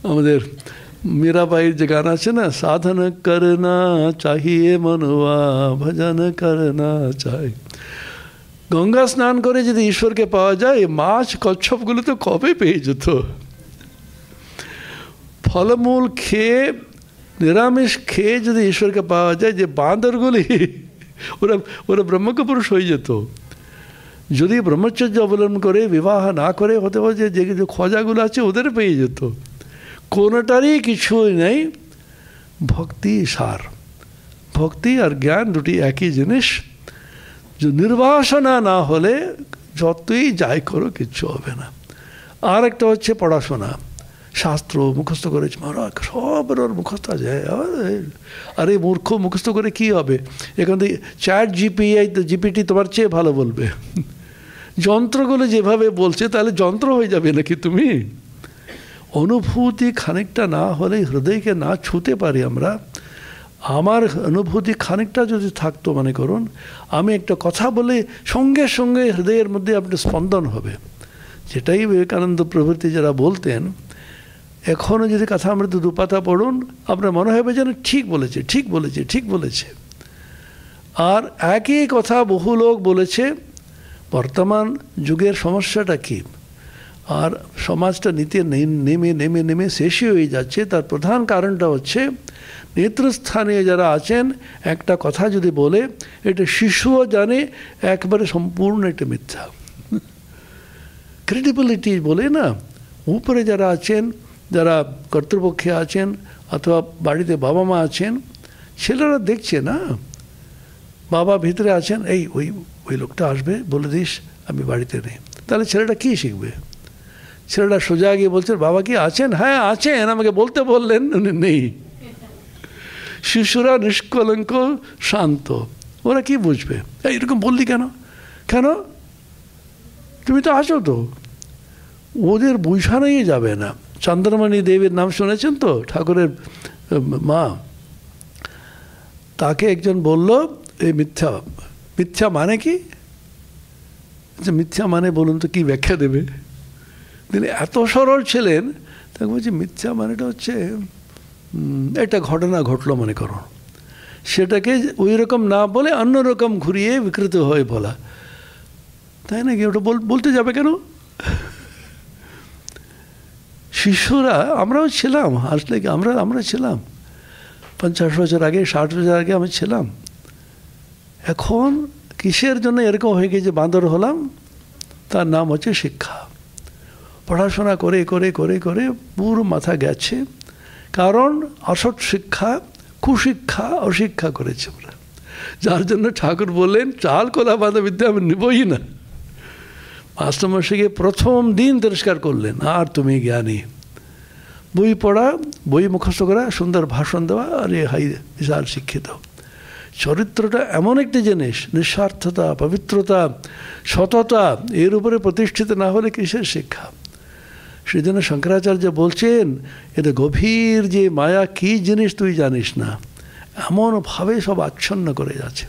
আমাদের মীরাবাইয়ের যে গান আছে না, সাধন করনা চাহিয়ে মনবা ভজন করনা চাই। গঙ্গা স্নান করে যদি ঈশ্বরকে পাওয়া যায়, মাছ কচ্ছপগুলো তো কবে পেয়ে যেত। ফলমূল খেয়ে নিরামিষ খেয়ে যদি ঈশ্বরকে পাওয়া যায়, যে বাঁদরগুলি ওরা ব্রহ্মপুরুষ হয়ে যেত। যদি ব্রহ্মচর্য অবলম্বন করে বিবাহ না করে হতে পারে যে খোঁজাগুলো আছে ওদের পেয়ে যেত। কোনোটারই কিছুই নেই। ভক্তি সার, ভক্তি আর জ্ঞান দুটি একই জিনিস। যে নির্বাসনা না হলে যতই যাই করো কিচ্ছু হবে না। আর একটা হচ্ছে পড়াশোনা, শাস্ত্র মুখস্থ করেছে মহারাজ, সব ওর মুখস্থ আছে। আরে মূর্খ, মুখস্থ করে কি হবে? এখান থেকে জিপিটি তোমার চেয়ে ভালো বলবে। যন্ত্রগুলো যেভাবে বলছে তাহলে যন্ত্র হয়ে যাবে নাকি তুমি? অনুভূতি খানিকটা না হলে, হৃদয়কে না ছুঁতে পারি আমরা। আমার অনুভূতি খানিকটা যদি থাকতো, মনে করুন আমি একটা কথা বলে সঙ্গে সঙ্গে হৃদয়ের মধ্যে আপনার স্পন্দন হবে। যেটাই বিবেকানন্দ প্রভৃতি যারা বলতেন, এখনও যদি কথা আমরা 2 পাতা পড়ুন, আপনার মনে হবে যেন ঠিক বলেছে, ঠিক বলেছে, ঠিক বলেছে। আর একই কথা বহু লোক বলেছে। বর্তমান যুগের সমস্যাটা কী? আর সমাজটা নিতে নেমে নেমে নেমে শেষই হয়ে যাচ্ছে। তার প্রধান কারণটা হচ্ছে নেতৃস্থানীয় যারা আছেন, একটা কথা যদি বলে এটা শিশুও জানে একবারে সম্পূর্ণ একটা মিথ্যা। ক্রেডিবিলিটি বলে না, উপরে যারা আছেন, যারা কর্তৃপক্ষে আছেন অথবা বাড়িতে বাবা মা আছেন, ছেলেরা দেখছে না, বাবা ভিতরে আছেন, এই ওই লোকটা আসবে, বলে দিস আমি বাড়িতে নেই। তাহলে ছেলেটা কী শিখবে? ছেলেটা সোজা গিয়ে বলছে বাবা কি আছেন? হ্যাঁ আছেন, আমাকে বলতে বললেন, উনি নেই। শিশুরা নিষ্কলঙ্ক শান্ত, ওরা কি বুঝবে? এইরকম বললি কেন? কেন তুমি তো আছো তো। ওদের বুঝানোই যাবে না। চন্দ্রমণি দেবীর নাম শুনেছেন তো, ঠাকুরের মা? তাকে একজন বলল এই মিথ্যা। মিথ্যা মানে কি? মিথ্যা মানে বলুন তো, কি ব্যাখ্যা দেবে? তিনি এত সরল ছিলেন, তাকে বলছি মিথ্যা মানেটা হচ্ছে একটা ঘটনা ঘটলো মনে করো, সেটাকে ওই রকম না বলে অন্যরকম ঘুরিয়ে বিকৃত হয়ে বলা। তাই নাকি? ওটা বলতে যাবে কেন? শিশুরা আমরাও ছিলাম, আসলে কি আমরা ছিলাম 50 বছর আগে, 60 বছর আগে আমি ছিলাম। এখন কিসের জন্য এরকম হয়ে গেছে বাঁদর হলাম? তার নাম হচ্ছে শিক্ষা। পড়াশোনা করে করে করে করে পুরো মাথা গেছে, কারণ অসৎ শিক্ষা, কুশিক্ষা, অশিক্ষা করেছে আমরা। যার জন্য ঠাকুর বললেন চাল কলা বাঁধা বিদ্যা আমি নেবই না। মাস্টারমশাইকে প্রথম দিন তিরস্কার করলেন, আর তুমি জ্ঞানী। বই পড়া, বই মুখস্থ করা, সুন্দর ভাষণ দেওয়া, আরে হাই বিশাল শিক্ষিত। চরিত্রটা এমন একটি জিনিস, নিঃস্বার্থতা, পবিত্রতা, সততা, এর উপরে প্রতিষ্ঠিত না হলে কিসের শিক্ষা? সেই জন্য শঙ্করাচার্য বলছেন এটা গভীর যে মায়া কী জিনিস তুই জানিস না, এমনভাবে সব আচ্ছন্ন করে যাচ্ছে।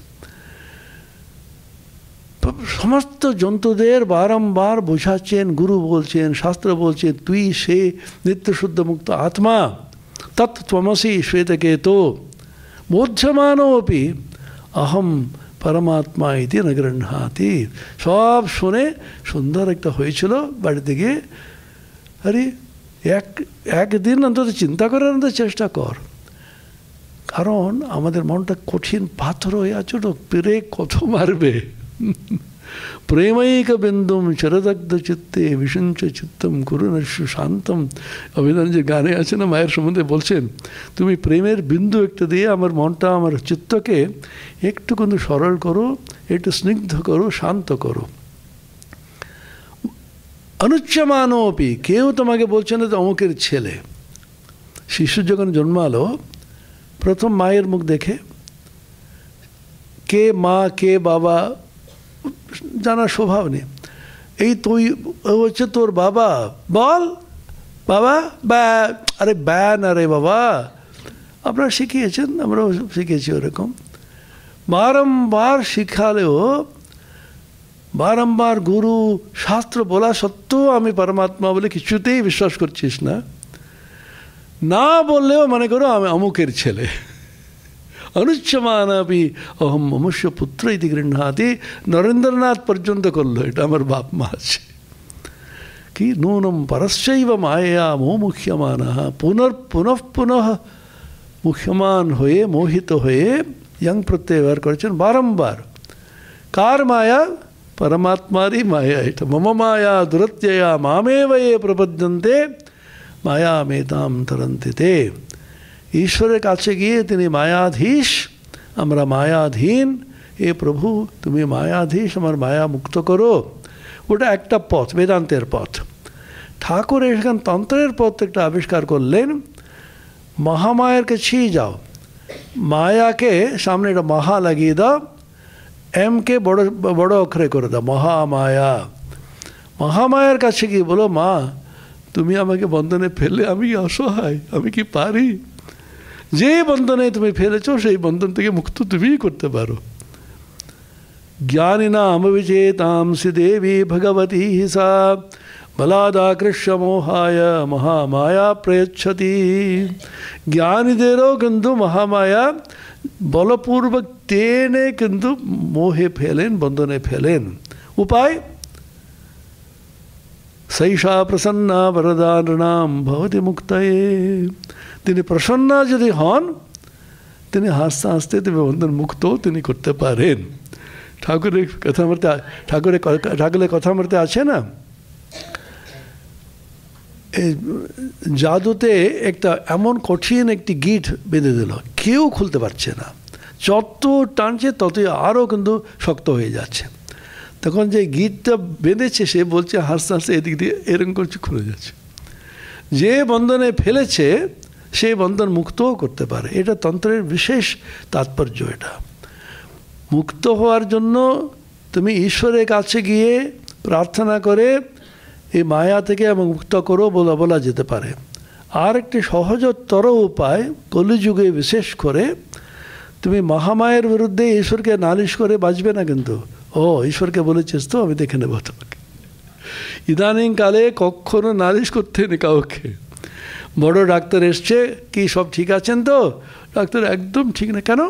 সমস্ত জন্তুদের বারংবার বোঝাচ্ছেন, গুরু বলছেন, শাস্ত্র বলছেন, তুই সে নিত্যশুদ্ধ মুক্ত আত্মা, তত্ত্বমসি শ্বেতকেতো বোধ্যমানোপি অহম পরমাত্মা ইতি ন গৃহ্ণাতি। সব শুনে সুন্দর একটা হয়েছিল। বাড়িতে গিয়ে আরে একদিন অন্তত চিন্তা করার অন্তত চেষ্টা কর, কারণ আমাদের মনটা কঠিন পাথর হয়ে আছে, তো পেরে কত মারবে। প্রেমৈক বিন্দুম শরদগ্ধ চিত্তে বিশুঞ্চ চিত্তম করুণস্য শান্তম। অভিধানজির গানে আছে না, মায়ের সম্বন্ধে বলছেন, তুমি প্রেমের বিন্দু একটু দিয়ে আমার মনটা, আমার চিত্তকে একটু কিন্তু সরল করো, একটু স্নিগ্ধ করো, শান্ত করো। অনুচ্চমানোপি, কেউ তোমাকে বলছে না তো অমুকের ছেলে। শিশু যখন জন্মালো, প্রথম মায়ের মুখ দেখে কে মা কে বাবা জানার স্বভাব নেই। এই তুই হচ্ছে তোর বাবা, বল বাবা, ব্যা, আরে ব্যা না রে বাবা। আপনারা শিখিয়েছেন, আমরাও শিখেছি ওরকম। বারম্বার শিখালেও, বারম্বার গুরু শাস্ত্র বলা সত্ত্বেও আমি পরমাত্মা বলে কিছুতেই বিশ্বাস করছিস না, না বললেও মনে করো আমি অমুকের ছেলে। অনুচ্চমানাপি অহম মনুষ্য পুত্র ইতি গৃহ্ণাতি। নরেন্দ্রনাথ পর্যন্ত করলো এটা, আমার বাপ মা আছে। কি নূনম পরশ্চৈব মায়া মোমুখ্যমান, পুনঃ মুখ্যমান হয়ে, মোহিত হয়ে ইয়ং প্রত্যয় ব্যবহার করেছেন বারম্বার। কার মায়া? পরমাত্মারই মায়া। এটা মম মায়া দুরত্যয়া মামেব ये প্রপদ্যন্তে মায়া মেতাম তরন্তি তে। ঈশ্বরের কাছে গিয়ে তিনি মায়াধীশ, আমরা মায়াধীন। এ প্রভু তুমি মায়াধীশ, আমার মায়া মুক্ত করো। ওটা একটা পথ, বেদান্তের পথ। ঠাকুর এখানে তন্ত্রের পথ একটা আবিষ্কার করলেন। মহামায়ার কাছেই যাও, মায়াকে সামনে একটা মহা লাগিয়ে দাও, এমকে বড় বড় অক্ষরে করে দাও, মহামায়া। মহামায়ার কাছে গিয়ে বলো, মা তুমি আমাকে বন্ধনে ফেলে আমি অসহায়, আমি কি পারি? যে বন্ধনে তুমি ফেলেছো সেই বন্ধন থেকে মুক্ত তুমিই করতে পারো। জ্ঞানিনাম বিচেতাংসি দেবী ভগবতী সা বলাদাকৃষ্য মোহায় মহামায়া প্রয়চ্ছতি। জ্ঞানীদেরও কিন্তু মহামায়া বলপূর্বক টেনে কিন্তু মোহে ফেলেন, বন্ধনে ফেলেন। উপায়? সৈষা প্রসন্না বরদানাম ভবতি মুক্তয়ে। তিনি প্রসন্না যদি হন, তিনি হাসতে হাসতে তুমি বন্ধন মুক্ত তিনি করতে পারেন। ঠাকুরের কথামৃতে আছে না, এই জাদুতে একটা এমন কঠিন একটি গিট বেঁধে দিল, কেউ খুলতে পারছে না। যত টানছে ততই আরও কিন্তু শক্ত হয়ে যাচ্ছে। তখন যে গিটটা বেঁধেছে সে বলছে হাসতে হাসতে এদিক দিয়ে এরকম করছে, খুলে যাচ্ছে। যে বন্ধনে ফেলেছে সেই বন্ধন মুক্তও করতে পারে। এটা তন্ত্রের বিশেষ তাৎপর্য। এটা মুক্ত হওয়ার জন্য তুমি ঈশ্বরের কাছে গিয়ে প্রার্থনা করে এই মায়া থেকে এবং মুক্ত করো বলা যেতে পারে। আর একটি সহজতর উপায়, কলিযুগে বিশেষ করে, তুমি মহামায়ের বিরুদ্ধে ঈশ্বরকে নালিশ করে বাঁচবে না কিন্তু। ও ঈশ্বরকে বলেছিস তো, আমি দেখে নেব তোমাকে। ইদানিংকালে কখনো নালিশ করতে নেই কাউকে। বড় ডাক্তার এসছে, কি সব ঠিক আছেন তো? ডাক্তার একদম ঠিক না। কেন?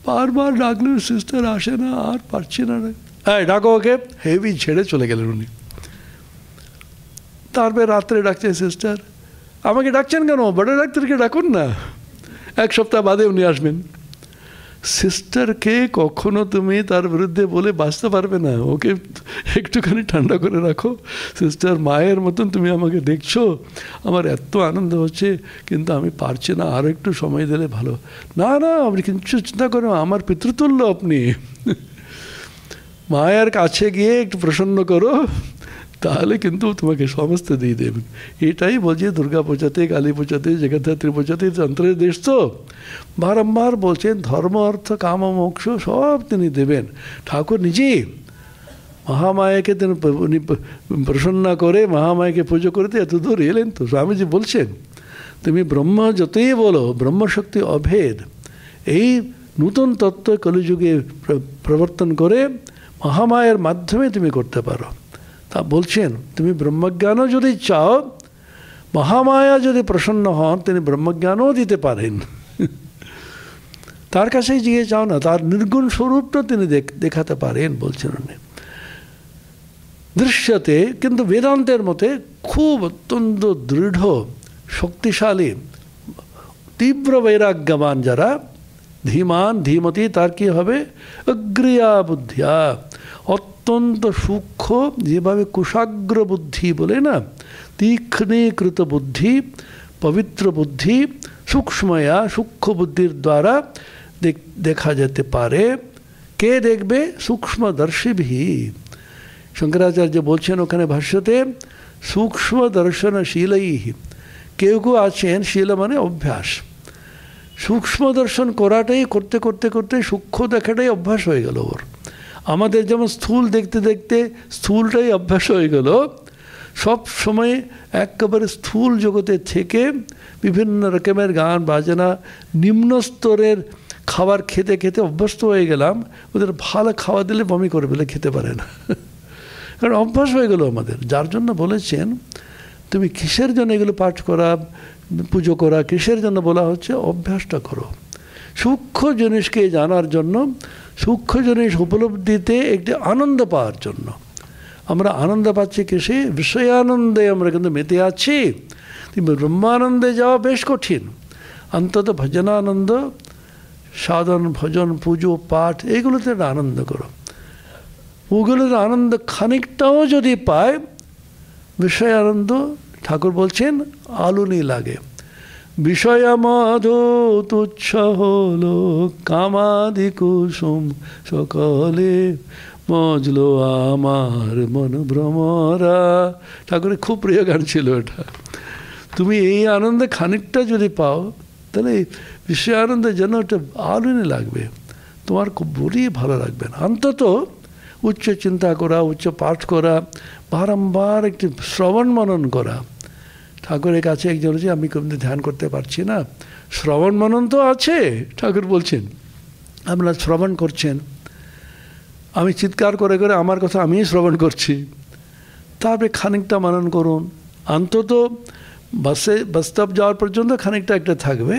বারবার ডাকলেও সিস্টার আসে না, আর পারছি না। হ্যাঁ ডাকো ওকে। হেভি ছেড়ে চলে গেলেন উনি। তারপরে রাত্রে ডাকছে সিস্টার, আমাকে ডাকছেন কেন, বড় ডাক্তারকে ডাকুন না, 1 সপ্তাহ বাদে উনি আসবেন। সিস্টারকে কখনো তুমি তার বিরুদ্ধে বলে বাঁচতে পারবে না, ওকে একটুখানি ঠান্ডা করে রাখো। সিস্টার মায়ের মতন তুমি আমাকে দেখছো, আমার এত আনন্দ হচ্ছে, কিন্তু আমি পারছি না, আরও একটু সময় দিলে ভালো। না না, আপনি কিছু চিন্তা করো, আমার পিতৃতুল্য আপনি। মায়ের কাছে গিয়ে একটু প্রসন্ন করো, তাহলে কিন্তু তোমাকে সমস্ত দিয়ে দেবেন। এটাই বলছে দুর্গা পূজাতে, কালী পূজাতে, জগদ্ধাত্রী পূজাতে, তন্ত্রের দেশ তো বারম্বার বলছেন ধর্ম অর্থ কাম মোক্ষ সব তিনি দেবেন। ঠাকুর নিজেই মহামায়াকে তিনি প্রসন্ন করে মহামায়াকে পুজো করতে এত দূর এলেন। তো স্বামীজি বলছেন তুমি ব্রহ্ম যতই বলো, ব্রহ্মশক্তি অভেদ, এই নূতন তত্ত্ব কলিযুগে প্রবর্তন করে মহামায়ার মাধ্যমে তুমি করতে পারো। তা বলছেন তুমি ব্রহ্মজ্ঞানও যদি চাও, মহামায়া যদি প্রসন্ন হন তিনি ব্রহ্মজ্ঞানও দিতে পারেন। তার কাছেই গিয়ে চাও না, তার নির্গুণ স্বরূপটা তিনি দেখাতে পারেন বলছেন উনি। দৃশ্যতে কিন্তু বেদান্তের মতে খুব অত্যন্ত দৃঢ় শক্তিশালী তীব্র বৈরাগ্যবান যারা, ধীমান ধীমতি, তার কি হবে অগ্রিয়া বুদ্ধিয়া, অত্যন্ত সূক্ষ্ম, যেভাবে কুশাগ্র বুদ্ধি বলে না, তীক্ষ্ণীকৃত বুদ্ধি, পবিত্র বুদ্ধি, সূক্ষ্ময়া সূক্ষ্ম বুদ্ধির দ্বারা দেখা যেতে পারে। কে দেখবে? সূক্ষ্মদর্শীভি। শঙ্করাচার্য বলছেন ওখানে ভাষ্যতে সূক্ষ্ম দর্শনশীলই। কেউ কেউ আছেন, শীল মানে অভ্যাস, সূক্ষ্ম দর্শন করাটাই করতে করতে করতে সূক্ষ্ম দেখাটাই অভ্যাস হয়ে গেল ওর। আমাদের যেমন স্থূল দেখতে দেখতে স্থূলটাই অভ্যাস হয়ে গেল, সব সময় একেবারে স্থূল জগতে থেকে বিভিন্ন রকমের গান বাজনা নিম্ন স্তরের খাবার খেতে খেতে অভ্যস্ত হয়ে গেলাম। ওদের ভালো খাওয়া দিলে বমি করে বলে খেতে পারে না, কারণ অভ্যাস হয়ে গেল আমাদের। যার জন্য বলেছেন তুমি কিসের জন্য এগুলো পাঠ করা, পুজো করা, কিসের জন্য বলা হচ্ছে? অভ্যাসটা করো সূক্ষ্ম জিনিসকে জানার জন্য, সূক্ষ্ম জিনিস উপলব্ধিতে একটি আনন্দ পাওয়ার জন্য। আমরা আনন্দ পাচ্ছি কিসে? বিষয়ানন্দে আমরা কিন্তু মেতে আছি। কিন্তু ব্রহ্মানন্দে যাওয়া বেশ কঠিন। অন্তত ভজনানন্দ, সাধন ভজন পুজো পাঠ এগুলোতে আনন্দ করো। ওগুলোতে আনন্দ খানিকটাও যদি পায়, বিষয় আনন্দ ঠাকুর বলছেন আলুনি লাগে। বিষয় মধু তুচ্ছ হলো কামাদি কুসুম সকলে মজলো আমার মন ভ্রমরা। ঠাকুরের খুব প্রিয় গান ছিল এটা। তুমি এই আনন্দে খানিকটা যদি পাও, তাহলে বিষয় আনন্দের জন্য একটা আলুনি লাগবে, তোমার খুব বড়ই ভালো লাগবে না। অন্তত উচ্চ চিন্তা করা, উচ্চ পাঠ করা, বারম্বার একটি শ্রবণ মনন করা। ঠাকুরের কাছে একজন বলছে আমি কিন্তু ধ্যান করতে পারছি না, শ্রবণ মনন তো আছে। ঠাকুর বলছেন আপনারা শ্রবণ করছেন, আমি চিৎকার করে করে আমার কথা আমিই শ্রবণ করছি, তারপরে খানিকটা মনন করুন। অন্তত বাস্তব যাওয়ার পর্যন্ত খানিকটা একটা থাকবে।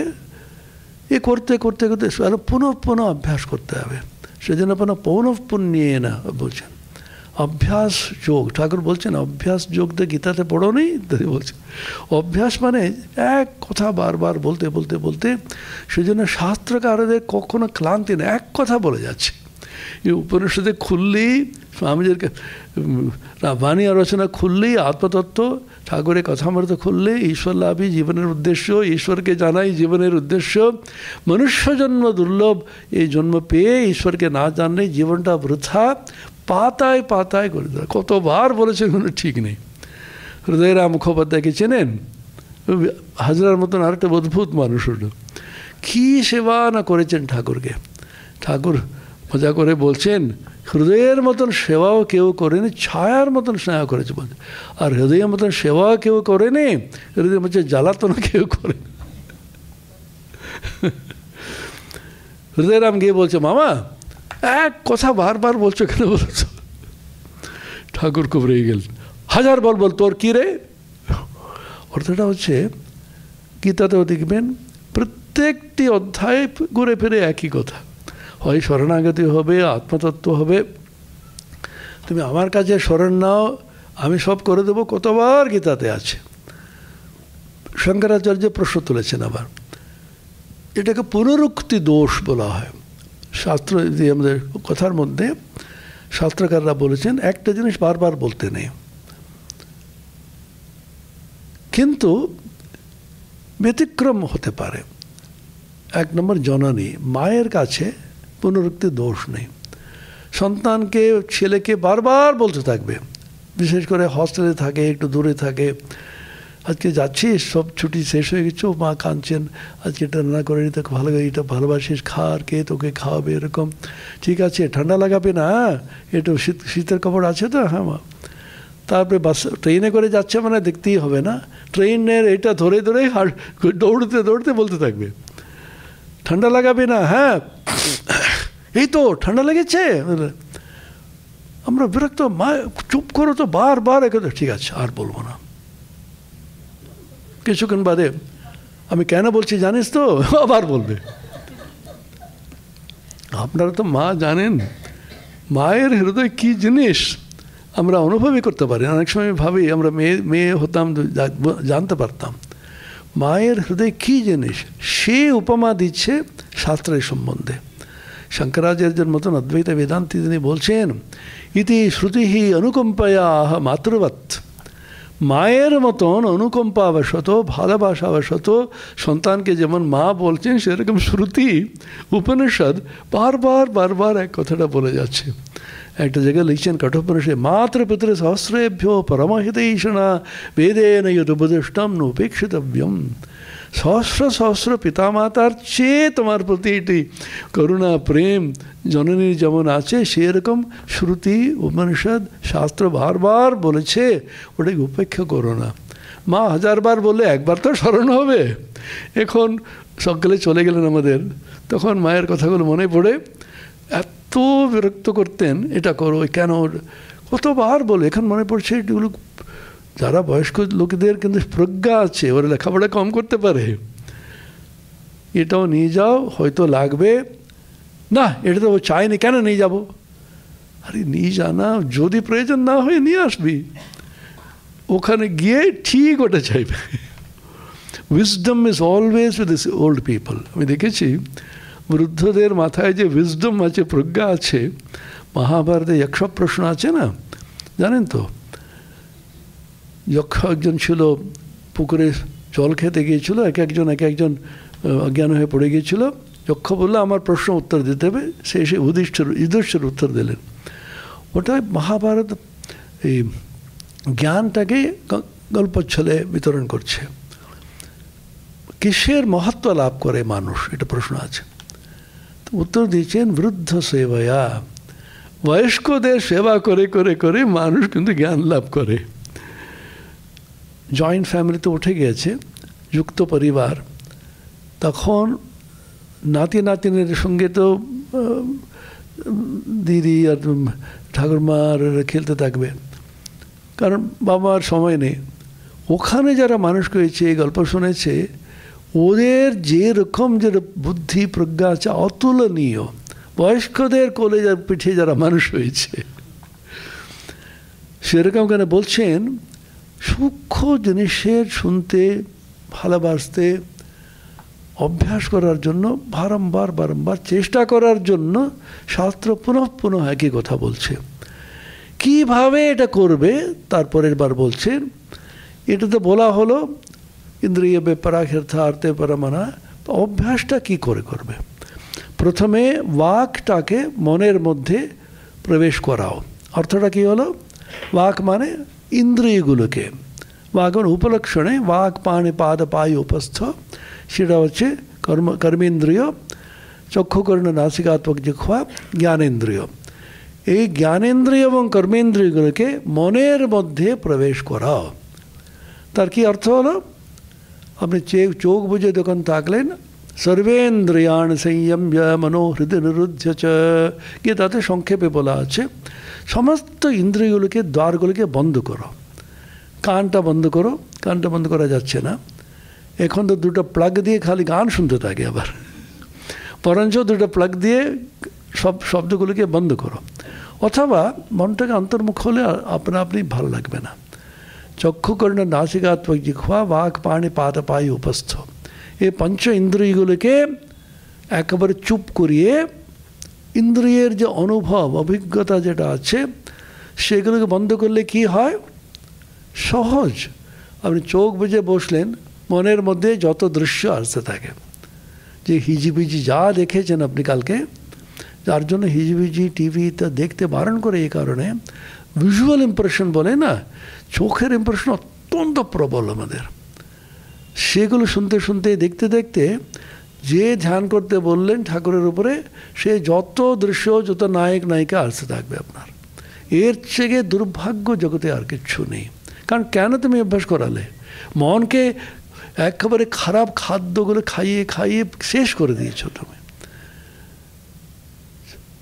এ করতে করতে করতে পুনঃ পুনঃ অভ্যাস করতে হবে। সেজন্য পুনঃ পুণ্যে না বলছেন অভ্যাস যোগ। ঠাকুর বলছেন অভ্যাস যোগটা গীতাতে পড়ো নেই, বলছেন অভ্যাস মানে এক কথা বারবার বলতে বলতে বলতে। সেজন্য শাস্ত্রকারদের কখনো ক্লান্তি নেই, এক কথা বলে যাচ্ছে। এই উপনিষদে খুললেই, স্বামীজির বাণী আলোচনা খুললেই আত্মতত্ত্ব, ঠাকুরের কথামৃত খুললে ঈশ্বর লাভই জীবনের উদ্দেশ্য, ঈশ্বরকে জানাই জীবনের উদ্দেশ্য। মনুষ্য জন্ম দুর্লভ, এই জন্ম পেয়ে ঈশ্বরকে না জানলে জীবনটা বৃথা, পাতায় পাতায় করে দেয়। কতবার বলেছে কোনো ঠিক নেই। হৃদয়রাম মুখোপাধ্যায়কে চেনেন? হাজরার মতন আরেকটা অদ্ভুত মানুষ হলো। কী সেবা না করেছেন ঠাকুরকে। ঠাকুর মজা করে বলছেন হৃদয়ের মতন সেবাও কেউ করেনি, ছায়ার মতন স্নেহ করেছে বলছে। আর হৃদয়ের মতন সেবাও কেউ করেনি, হৃদয়ের মধ্যে জ্বালাতন কেউ করে। হৃদয়রাম গিয়ে বলছে মামা এক কথা বারবার বলছো কেন বলছো? ঠাকুর খুব রেগে গেলেন, হাজার বল বল তোর কী রে। অর্থটা হচ্ছে গীতাতেও দেখবেন প্রত্যেকটি অধ্যায় ঘুরে ফিরে একই কথা, হয় শরণাগতি হবে, আত্মতত্ত্ব হবে। তুমি আমার কাছে শরণ নাও, আমি সব করে দেবো, কতবার গীতাতে আছে। শঙ্করাচার্য প্রশ্ন তুলেছেন আবার, এটাকে পুনরুক্তি দোষ বলা হয়। শাস্ত্র আমাদের কথার মধ্যে শাস্ত্রকাররা বলেছেন একটা জিনিস বারবার বলতে নেই, কিন্তু ব্যতিক্রম হতে পারে। 1 নম্বর জননী, মায়ের কাছে পুনরুক্তি দোষ নেই। সন্তানকে, ছেলেকে বারবার বলতে থাকবে, বিশেষ করে হস্টেলে থাকে, একটু দূরে থাকে, আজকে যাচ্ছিস, সব ছুটি শেষ হয়ে গেছে, মা কাঁদছেন, আজকে এটা রান্না করে নিতে ভালো, এটা ভালোবাসিস, খা, আর কে তোকে খাওয়াবে, এরকম। ঠিক আছে, ঠান্ডা লাগাবে না, একটু শীতের কাপড় আছে তো, হ্যাঁ মা। তারপরে বাস, ট্রেনে করে যাচ্ছে মানে দেখতেই হবে না, ট্রেনের এটা ধরে ধরে দৌড়তে দৌড়তে বলতে থাকবে, ঠান্ডা লাগাবে না, হ্যাঁ এই তো ঠান্ডা লেগেছে। আমরা বিরক্ত, মা চুপ করো তো, বারবার একে, ঠিক আছে আর বলবো না। কিছুক্ষণ বাদে, আমি কেন বলছি জানিস তো, আবার বলবে। আপনারা তো মা জানেন, মায়ের হৃদয় কি জিনিস আমরা অনুভবই করতে পারি। অনেক সময় ভাবি আমরা মেয়ে হতাম, জানতে পারতাম মায়ের হৃদয় কী জিনিস। সে উপমা দিচ্ছে শাস্ত্রের সম্বন্ধে। শঙ্করাচার্যের মতন অদ্বৈত বেদান্তি তিনি বলছেন, ইতি শ্রুতিহি অনুকম্পায়া মাতৃবৎ। মায়ের মতন অনুকম্পাবশত, ভালোবাসাবশত সন্তানকে যেমন মা বলছেন, সেরকম শ্রুতি, উপনিষদ বারবার বারবার এক কথাটা বলে যাচ্ছে। একটা জায়গায় লিখছেন কঠোপনিষদে, মাতৃপিতৃ সহস্রেভ্যো পরমহিতৈষণা বেদেন যদুপদিষ্টম নোপেক্ষিতব্যম। সহস্র সহস্র পিতামাতার চেয়ে তোমার প্রতি এটি করুণা, প্রেম জননীর যেমন আছে, সেরকম শ্রুতি, উপনিষদ, শাস্ত্র বারবার বলেছে, ওটাকে উপেক্ষা করো না। মা 1000 বার বললে একবার তো স্মরণ হবে। এখন সকালে চলে গেলেন আমাদের, তখন মায়ের কথাগুলো মনে পড়ে, এত বিরক্ত করতেন, এটা করো, কেন, কতবার বলে। এখন মনে পড়ছে এগুলো, যারা বয়স্ক লোকদের কিন্তু প্রজ্ঞা আছে, ওরা লেখাপড়া কম করতে পারে, এটাও নিয়ে যাও, হয়তো লাগবে না, এটা তো চাইনি, কেন নিয়ে যাব? আরে নিয়ে জানা, যদি প্রয়োজন না হয় নিয়ে আসবি, ওখানে গিয়ে ঠিক ওটা চাইবে। Wisdom is always with this old people. আমি দেখেছি বৃদ্ধদের মাথায় যে উইজডম আছে, প্রজ্ঞা আছে। মহাভারতে যক্ষ প্রশ্ন আছে না, জানেন তো? যক্ষ একজন ছিল, পুকুরে জল খেতে গিয়েছিল, এক একজন অজ্ঞান হয়ে পড়ে গিয়েছিল। যক্ষ বললো আমার প্রশ্ন উত্তর দিতে হবে, সে এসে যুধিষ্ঠির উত্তর দিলেন। ওটা মহাভারত এই জ্ঞানটাকে গল্পচ্ছলে বিতরণ করছে। কিসের মহত্ব লাভ করে মানুষ, এটা প্রশ্ন আছে। তো উত্তর দিয়েছেন বৃদ্ধ সেবায়া। বয়স্কদের সেবা করে করে করে মানুষ কিন্তু জ্ঞান লাভ করে। জয়েন্ট ফ্যামিলিতে উঠে গিয়েছে, যুক্ত পরিবার, তখন নাতি নাতিনের সঙ্গে তো দিদি আর ঠাকুরমা খেলতে থাকবে, কারণ বাবার সময় নেই। ওখানে যারা মানুষ করেছে, গল্প শুনেছে, ওদের যেরকম যে বুদ্ধি প্রজ্ঞা আছে অতুলনীয়। বয়স্কদের কোলে পিঠে যারা মানুষ হয়েছে, সেরকম কেন বলছেন, সূক্ষ্ম জিনিসের শুনতে, ভালোবাসতে অভ্যাস করার জন্য, বারংবার বারংবার চেষ্টা করার জন্য শাস্ত্র পুনঃ পুনঃ একই কথা বলছে। কিভাবে এটা করবে তারপরের বার বলছেন। এটা তো বলা হলো ইন্দ্রিয় পরার্থে পরমানা, অভ্যাসটা কি করে করবে? প্রথমে ওয়াকটাকে মনের মধ্যে প্রবেশ করাও। অর্থটা কি হলো? ওয়াক মানে ইন্দ্রিয়গুলোকে, ওয়াক উপলক্ষণে ওয়াক পাণি পাদ পায়ু উপস্থ, সেটা হচ্ছে কর্মেন্দ্রিয়, চক্ষুকর্ণ নাসিকাত্মক জিহ্বা, জ্ঞানেন্দ্রিয়। এই জ্ঞানেন্দ্রিয় এবং কর্মেন্দ্রিয়গুলোকে মনের মধ্যে প্রবেশ করাও। তার কি অর্থ হলো? আপনি চোখ বুঝে যখন থাকলেন, সর্বেন্দ্রিয়াণ সংযম্য মনো হৃদয় নিরুদ্ধ চ, গিয়ে তাতে সংক্ষেপে বলা আছে সমস্ত ইন্দ্রিয়গুলোকে, দ্বারগুলোকে বন্ধ করো। কানটা বন্ধ করো, কানটা বন্ধ করা যাচ্ছে না, এখন তো 2টা প্লাগ দিয়ে খালি গান শুনতে থাকে। আবার বরঞ্চ 2টা প্লাগ দিয়ে সব শব্দগুলোকে বন্ধ করো। অথবা মনটাকে অন্তর্মুখ হলে আপনা আপনি ভালো লাগবে না। চক্ষুকর্ণ নাসিকা ত্বক জিহ্বা বাক পাণি পাদ পাই উপস্থ, এই পঞ্চ ইন্দ্রিয়গুলোকে একেবারে চুপ করিয়ে ইন্দ্রিয়ের যে অনুভব অভিজ্ঞতা যেটা আছে সেগুলোকে বন্ধ করলে কি হয়? সহজ। আপনি চোখ বুজে বসলেন, মনের মধ্যে যত দৃশ্য আসতে থাকে, যে হিজিবিজি যা দেখেছেন আপনি কালকে, যার জন্য হিজিবিজি টিভিতে দেখতে বারণ করে এই কারণে, ভিজুয়াল ইমপ্রেশন বলে না, চোখের ইমপ্রেশন অত্যন্ত প্রবল আমাদের। সেগুলো শুনতে শুনতে দেখতে দেখতে যে ধ্যান করতে বললেন ঠাকুরের উপরে, সে যত দৃশ্য যত নায়ক নায়িকা আসতে থাকবে আপনার। এর থেকে দুর্ভাগ্য জগতে আর কিচ্ছু নেই। কারণ কেন তুমি অভ্যাস করালে? মনকে একেবারে খারাপ খাদ্যগুলো খাইয়ে খাইয়ে শেষ করে দিয়েছ তুমি।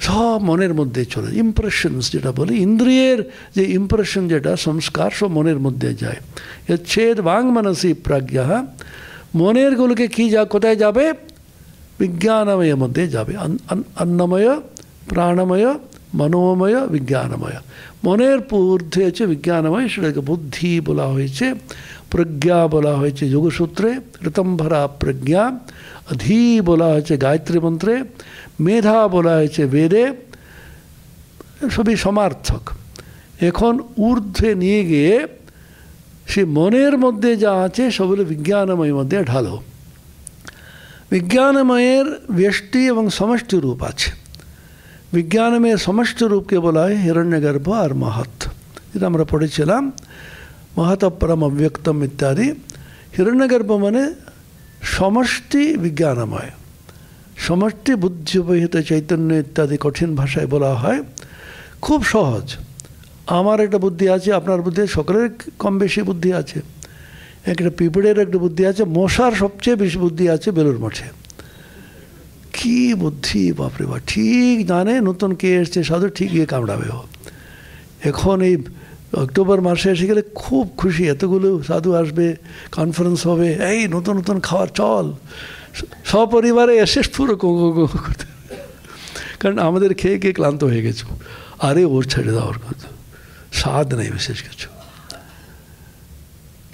সব মনের মধ্যে চলে, ইমপ্রেশনস যেটা বলে, ইন্দ্রিয়ের যে ইমপ্রেশন যেটা সংস্কার সব মনের মধ্যে যায়। ছেদ বাং মানসী প্রজ্ঞা, মনেরগুলোকে কি কোথায় যাবে? বিজ্ঞানময়ের মধ্যে যাবে। অন্নময়, প্রাণময়, মনোময়, বিজ্ঞানময়। মনের ঊর্ধ্বে হচ্ছে বিজ্ঞানময়, সেটাকে বুদ্ধি বলা হয়েছে, প্রজ্ঞা বলা হয়েছে যোগসূত্রে, ঋতম্ভরা প্রজ্ঞা, অধি বলা হয়েছে গায়ত্রী মন্ত্রে, মেধা বলা হয়েছে বেদে, সবই সমার্থক। এখন ঊর্ধ্বে নিয়ে গিয়ে সে মনের মধ্যে যা আছে সবগুলো বিজ্ঞানময়ের মধ্যে ঢালো। বিজ্ঞানময়ের ব্যষ্টি এবং সমষ্টি রূপ আছে। বিজ্ঞানময়ের সমষ্টি রূপকে বলা হয় হিরণ্যগর্ভ আর মহৎ, যেটা আমরা পড়েছিলাম, মহৎ পরম অব্যক্তম ইত্যাদি। হিরণ্যগর্ভ মানে সমষ্টি বিজ্ঞানময়, সমষ্টি বুদ্ধি উপহিত চৈতন্য ইত্যাদি কঠিন ভাষায় বলা হয়। খুব সহজ। আমার একটা বুদ্ধি আছে, আপনার বুদ্ধি, সকলের কম বেশি বুদ্ধি আছে। একটা পিঁপড়ের একটা বুদ্ধি আছে, মশার সবচেয়ে বেশি বুদ্ধি আছে বেলুর মঠে। কী বুদ্ধি, বাপরে বাপ! ঠিক জানে নতুন কে এসছে সাধু, ঠিক গিয়ে কামড়াবে ও। এখন এই অক্টোবর মাসে এসে গেলে খুব খুশি, এতগুলো সাধু আসবে, কনফারেন্স হবে, এই নতুন নতুন খাওয়ার চল, সপরিবারে এসে পুরো করতে। কারণ আমাদের খেয়ে খেয়ে ক্লান্ত হয়ে গেছো। আরে ওর ছেড়ে দেওয়ার কথা, স্বাদ নেই বিশেষ কিছু।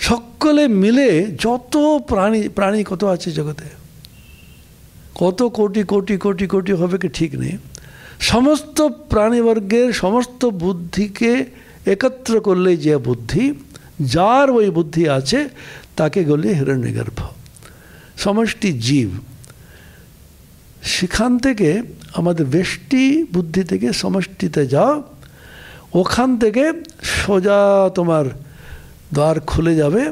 সকলে মিলে যত প্রাণী কত আছে জগতে, কত কোটি কোটি কোটি কোটি হবে কি ঠিক নেই, সমস্ত প্রাণীবর্গের সমস্ত বুদ্ধিকে একত্র করলে যে বুদ্ধি, যার ওই বুদ্ধি আছে তাকে বলে হিরণ্যগর্ভ, সমষ্টি জীব। সেখান থেকে আমাদের ব্যষ্টি বুদ্ধি থেকে সমষ্টিতে যাও, ওখান থেকে সোজা তোমার দ্বার খুলে যাবে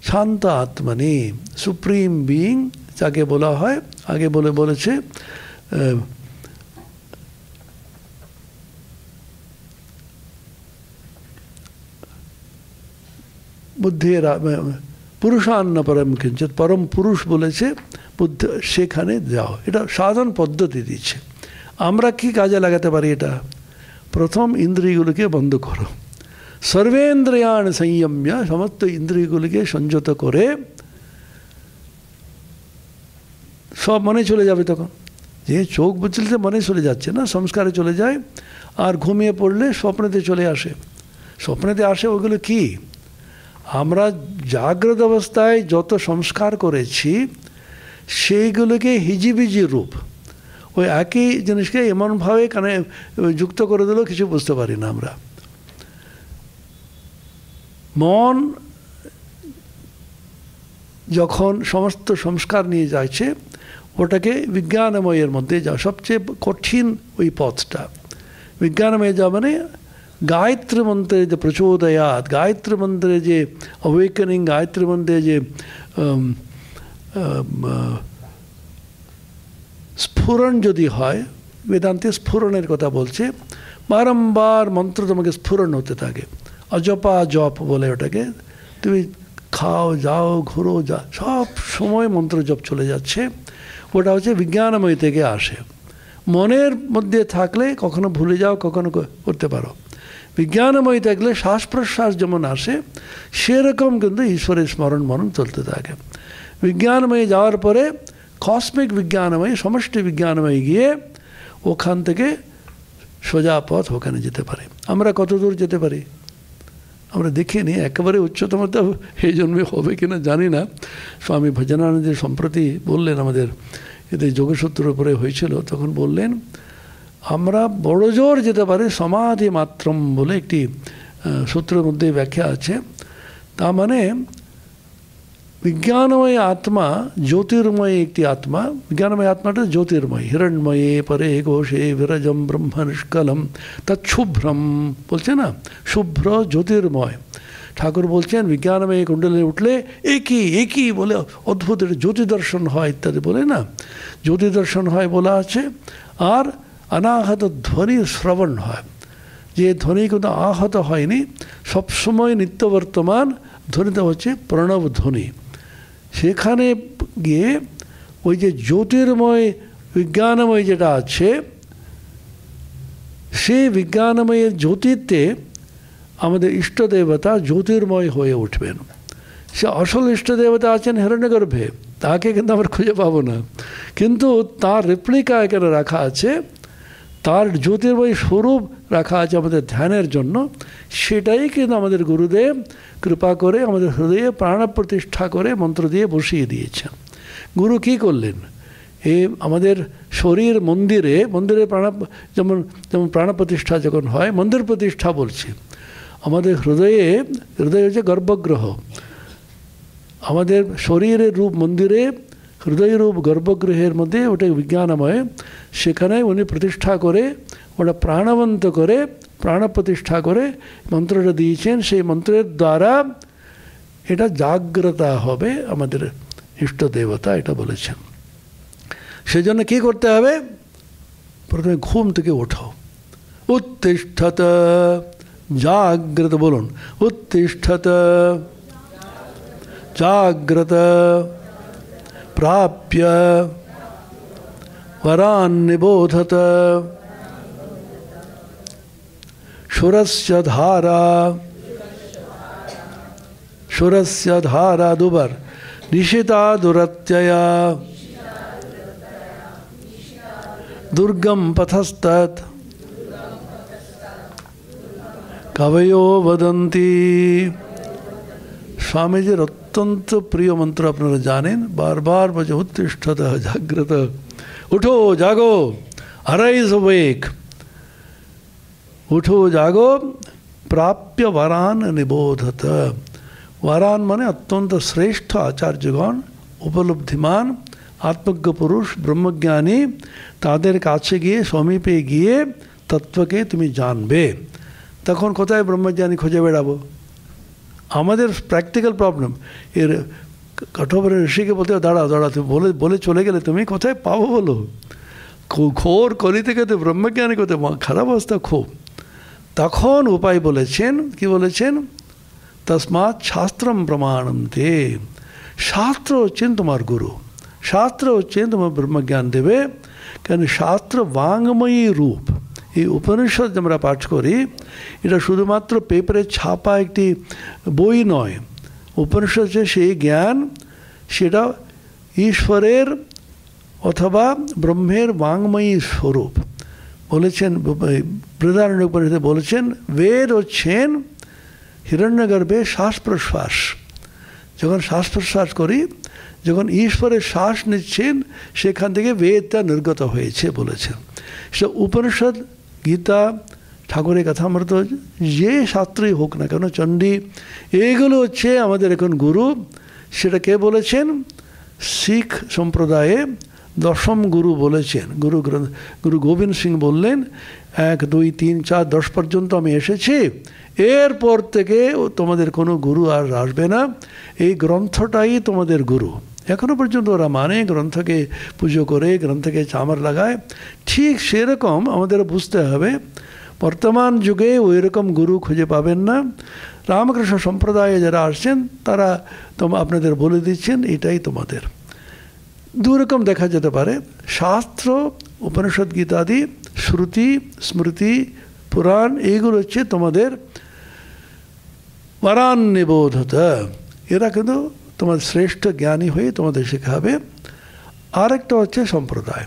শান্ত আত্মানি, সুপ্রিম বিইং যাকে বলা হয়। আগে বলেছে বুদ্ধির পুরুষান্ন পরম কিঞ্চিত, পরম পুরুষ বলেছে বুদ্ধি, সেখানে যাও। এটা সাধন পদ্ধতি দিচ্ছে। আমরা কি কাজে লাগাতে পারি এটা? প্রথম ইন্দ্রিয়গুলোকে বন্ধ করো, সর্বেন্দ্রিয়াণ সংযম্য, সমস্ত ইন্দ্রিয়গুলিকে সংযত করে সব মনে চলে যাবে। তখন যে চোখ বুঝলে মনে চলে যাচ্ছে না, সংস্কারে চলে যায়। আর ঘুমিয়ে পড়লে স্বপ্নেতে চলে আসে। স্বপ্নেতে আসে ওগুলো কি? আমরা জাগ্রত অবস্থায় যত সংস্কার করেছি সেইগুলোকে হিজিবিজি রূপ, ওই একই জিনিসকে এমনভাবে কানে যুক্ত করে দিলেও কিছু বুঝতে পারি না আমরা। মন যখন সমস্ত সংস্কার নিয়ে যাচ্ছে, ওটাকে বিজ্ঞানময়ের মধ্যে যাওয়া সবচেয়ে কঠিন ওই পথটা। বিজ্ঞানময়ে যাওয়া মানে গায়ত্রী মন্ত্রের যে প্রচোদয়াত, গায়ত্রী মন্ত্রের যে অওয়েকেনিং, গায়ত্রী মন্ত্রের যে স্ফুরণ যদি হয়, বেদান্তে স্ফুরণের কথা বলছে, বারংবার মন্ত্র তোমাকে স্ফুরণ হতে থাকে। অজপা জপ বলে ওটাকে। তুমি খাও, যাও, ঘুরো, যা, সব সময় মন্ত্র জপ চলে যাচ্ছে। ওটা হচ্ছে বিজ্ঞানময় থেকে আসে। মনের মধ্যে থাকলে কখনো ভুলে যাও, কখনো করতে পারো। বিজ্ঞানময় থাকলে শ্বাস প্রশ্বাস যেমন আসে, সেরকম কিন্তু ঈশ্বরের স্মরণ মরণ চলতে থাকে। বিজ্ঞানময়ে যাওয়ার পরে কসমিক বিজ্ঞানময়, সমষ্টি বিজ্ঞানময় গিয়ে ওখান থেকে সোজা পথ, ওখানে যেতে পারে। আমরা কত দূর যেতে পারি আমরা দেখিনি, একেবারে উচ্চতমতা এই জন্মে হবে কিনা জানি না। স্বামী ভজনানন্দ সম্প্রতি বললেন, আমাদের এতে যোগসূত্রের উপরে হয়েছিল, তখন বললেন আমরা বড় জোর যেতে পারি সমাধি মাত্রম বলে একটি সূত্রের মধ্যে ব্যাখ্যা আছে। তা মানে বিজ্ঞানময় আত্মা জ্যোতির্ময় একটি আত্মা, বিজ্ঞানময় আত্মাটা জ্যোতির্ময়, হিরণ্ময়ে পরে ঘোষে বিরজম ব্রহ্ম নিষ্কলম তৎশুভ্রম বলছে না, শুভ্র জ্যোতির্ময়। ঠাকুর বলছেন বিজ্ঞানময় কুণ্ডলে উঠলে একই বলে অদ্ভুত জ্যোতি দর্শন হয় ইত্যাদি বলে না, জ্যোতি দর্শন হয় বলা আছে। আর অনাহত ধ্বনি শ্রবণ হয়, যে ধ্বনি কিন্তু আহত হয়নি, সবসময় নিত্যবর্তমান ধ্বনিটা হচ্ছে প্রণব ধ্বনি। সেখানে গিয়ে ওই যে জ্যোতির্ময় বিজ্ঞানময় যেটা আছে, সেই বিজ্ঞানময়ের জ্যোতিতে আমাদের ইষ্টদেবতা জ্যোতির্ময় হয়ে উঠবেন। সে আসল ইষ্টদেবতা আছেন হিরণ্যগর্ভে, তাকে কিন্তু আমরা খুঁজে পাবো না, কিন্তু তার রেপ্লিকা এখানে রাখা আছে, তার জ্যোতির্ময় স্বরূপ রাখা আছে আমাদের ধ্যানের জন্য। সেটাই কিন্তু আমাদের গুরুদেব কৃপা করে আমাদের হৃদয়ে প্রাণ প্রতিষ্ঠা করে মন্ত্র দিয়ে বসিয়ে দিয়েছেন। গুরু কি করলেন, এই আমাদের শরীর মন্দিরে যেমন প্রাণ প্রতিষ্ঠা যখন হয়, মন্দির প্রতিষ্ঠা বলছি, আমাদের হৃদয় হচ্ছে গর্ভগৃহ, আমাদের শরীরের রূপ মন্দিরে, হৃদয় রূপ গর্ভগৃহের মধ্যে ওটা বিজ্ঞানময়, সেখানে উনি প্রতিষ্ঠা করে ওটা প্রাণবন্ত করে প্রাণ প্রতিষ্ঠা করে মন্ত্রটা দিয়েছেন। সেই মন্ত্রের দ্বারা এটা জাগ্রতা হবে আমাদের ইষ্ট দেবতা, এটা বলেছেন। সেই জন্য কী করতে হবে, প্রথমে ঘুম থেকে ওঠো, উত্তিষ্ঠত জাগ্রত বলুন, উত্তিষ্ঠত জাগ্রত প্রাপ্য वरान् निबोधत शूरस्य धारा दुबर निशिता दुरत्यया दुर्गम पथस्तत् कवयो वदन्ति। स्वामीजीर अत्यंत प्रिय मंत्र আপনারা জানেন, বারবার বলে উত্তিষ্ঠত জাগ্রত, उठो जागो, अराइज अवेक, उठो जागो, प्राप्य वरान निबोधत। वरान माने अत्यंत श्रेष्ठ आचार्यगण, उपलब्धिमान आत्मज्ञ पुरुष ब्रह्मज्ञानी, तादेर काछे गिये समीपे गिये तत्वके तुमी जानबे। तखन कोथाय ब्रह्मज्ञानी खोजे बेड़ाबो? आमादेर प्रैक्टिकल प्रॉब्लेम। एर कठोपरे ऋषिके बोलते दाঁড়াও দাঁড়াও, তুমি বলে চলে গেলে তুমি কোথায় পাবো বলো? ঘোর কলি থেকে তো ব্রহ্মজ্ঞানী করতে খারাপ অবস্থা খুব। তখন উপায় বলেছেন, কি বলেছেন? তস্মাৎ শাস্ত্রম প্রমাণম তে, শাস্ত্র হচ্ছেন তোমার গুরু, শাস্ত্র হচ্ছেন তোমার ব্রহ্মজ্ঞান দেবে। কেন? শাস্ত্র বাংময়ী রূপ। এই উপনিষদ আমরা পাঠ করি, এটা শুধুমাত্র পেপারে ছাপা একটি বই নয়। উপনিষদ যে সেই জ্ঞান, সেটা ঈশ্বরের অথবা ব্রহ্মের বাংময়ী স্বরূপ। বলেছেন বৃহদারণ্যক উপনিষদে বলেছেন, বেদ হচ্ছেন হিরণ্যগর্ভে শ্বাস প্রশ্বাস। যখন শ্বাস প্রশ্বাস করি, যখন ঈশ্বরের শ্বাস নিচ্ছেন, সেখান থেকে বেদটা নির্গত হয়েছে বলেছেন। সে উপনিষদ, গীতা, ঠাকুরের কথামৃত, যে শাস্ত্রই হোক না কেন, চণ্ডী, এইগুলো হচ্ছে আমাদের এখন গুরু। সেটা কে বলেছেন? শিখ সম্প্রদায়ে দশম গুরু বলেছেন। গুরু গোবিন্দ সিং বললেন, 1, 2, 3, 4, 10 পর্যন্ত আমি এসেছি, এরপর থেকে তোমাদের কোনো গুরু আর আসবে না, এই গ্রন্থটাই তোমাদের গুরু। এখনও পর্যন্ত ওরা মানে, গ্রন্থকে পুজো করে, গ্রন্থকে চামর লাগায়। ঠিক সেরকম আমাদের বুঝতে হবে, বর্তমান যুগে ওই রকম গুরু খুঁজে পাবেন না। রামকৃষ্ণ সম্প্রদায়ে যারা আসছেন, তারা আপনাদের বলে দিচ্ছেন এটাই তোমাদের। দুরকম দেখা যেতে পারে, শাস্ত্র, উপনিষদ, গীতাদি, শ্রুতি, স্মৃতি, পুরাণ, এইগুলো হচ্ছে তোমাদের वरान निबोधत। এরা কিন্তু তোমাদের শ্রেষ্ঠ জ্ঞানী হয়ে তোমাদের শেখাবে। আরেকটা হচ্ছে সম্প্রদায়।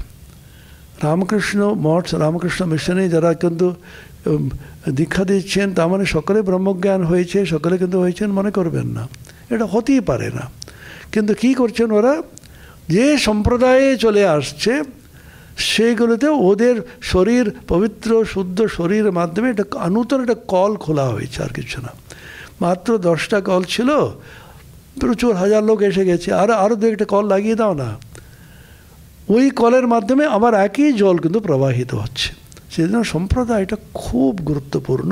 রামকৃষ্ণ মঠ, রামকৃষ্ণ মিশনে যারা কিন্তু দীক্ষা দিচ্ছেন, তার মানে সকলে ব্রহ্মজ্ঞান হয়েছে, সকলে কিন্তু হয়েছেন মনে করবেন না, এটা হতেই পারে না। কিন্তু কি করছেন ওরা, যে সম্প্রদায়ে চলে আসছে সেইগুলোতে ওদের শরীর পবিত্র শুদ্ধ শরীরের মাধ্যমে একটা নূতন একটা কল খোলা হয়েছে, আর কিছু না। মাত্র 10টা কল ছিল, প্রচুর হাজার লোক এসে গেছে, আরও দু একটা কল লাগিয়ে দাও না, ওই কলের মাধ্যমে আবার একই জল কিন্তু প্রবাহিত হচ্ছে। সেজন্য সম্প্রদায়টা খুব গুরুত্বপূর্ণ।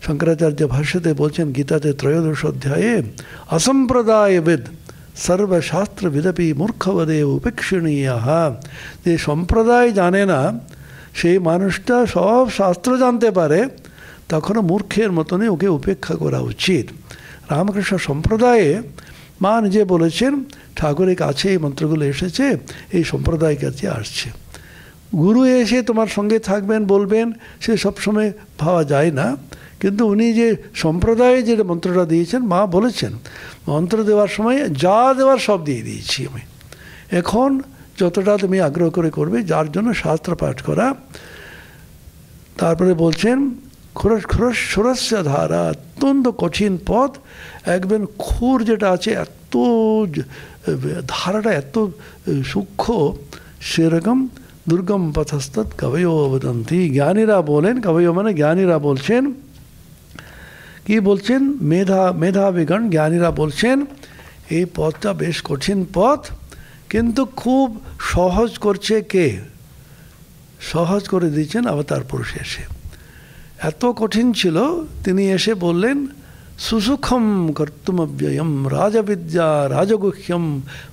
শঙ্করাচার্য ভাষ্যতে বলছেন গীতাতে 13 অধ্যায়ে, অসম্প্রদায়বিদ সর্বশাস্ত্রবিদপি মূর্খবদে উপেক্ষণীয়। যে সম্প্রদায় জানে না সেই মানুষটা সব শাস্ত্র জানতে পারে, তখনও মূর্খের মতনই ওকে উপেক্ষা করা উচিত। রামকৃষ্ণ সম্প্রদায়ে মা নিজে বলেছেন, ঠাকুরের কাছে এই মন্ত্রগুলো এসেছে, এই সম্প্রদায়ের কাছে আসছে। গুরু এসে তোমার সঙ্গে থাকবেন বলবেন, সে সবসময় ভাবা যায় না, কিন্তু উনি যে সম্প্রদায়ে যে মন্ত্রটা দিয়েছেন, মা বলেছেন মন্ত্র দেওয়ার সময় যা দেওয়ার সব দিয়ে দিয়েছি আমি, এখন যতটা তুমি আগ্রহ করে করবে, যার জন্য শাস্ত্র পাঠ করা। তারপরে বলছেন খরস্য ধারা, অত্যন্ত কঠিন পথ, একদম খুর যেটা আছে এত ধারাটা এত সূক্ষ্ম, সেরকম দুর্গম পথস্তৎ কবয়ো বদন্তি। জ্ঞানীরা বলেন, কবয়ো মানে জ্ঞানীরা বলছেন, কি বলছেন, মেধাবীগণ জ্ঞানীরা বলছেন এই পথটা বেশ কঠিন পথ, কিন্তু খুব সহজ করছে কে, সহজ করে দিয়েছেন অবতার পুরুষ এসে। এত কঠিন ছিল, তিনি এসে বললেন সুসুখম কর্তুমব্যয়ম রাজবিদ্যা রাজগুহ্যম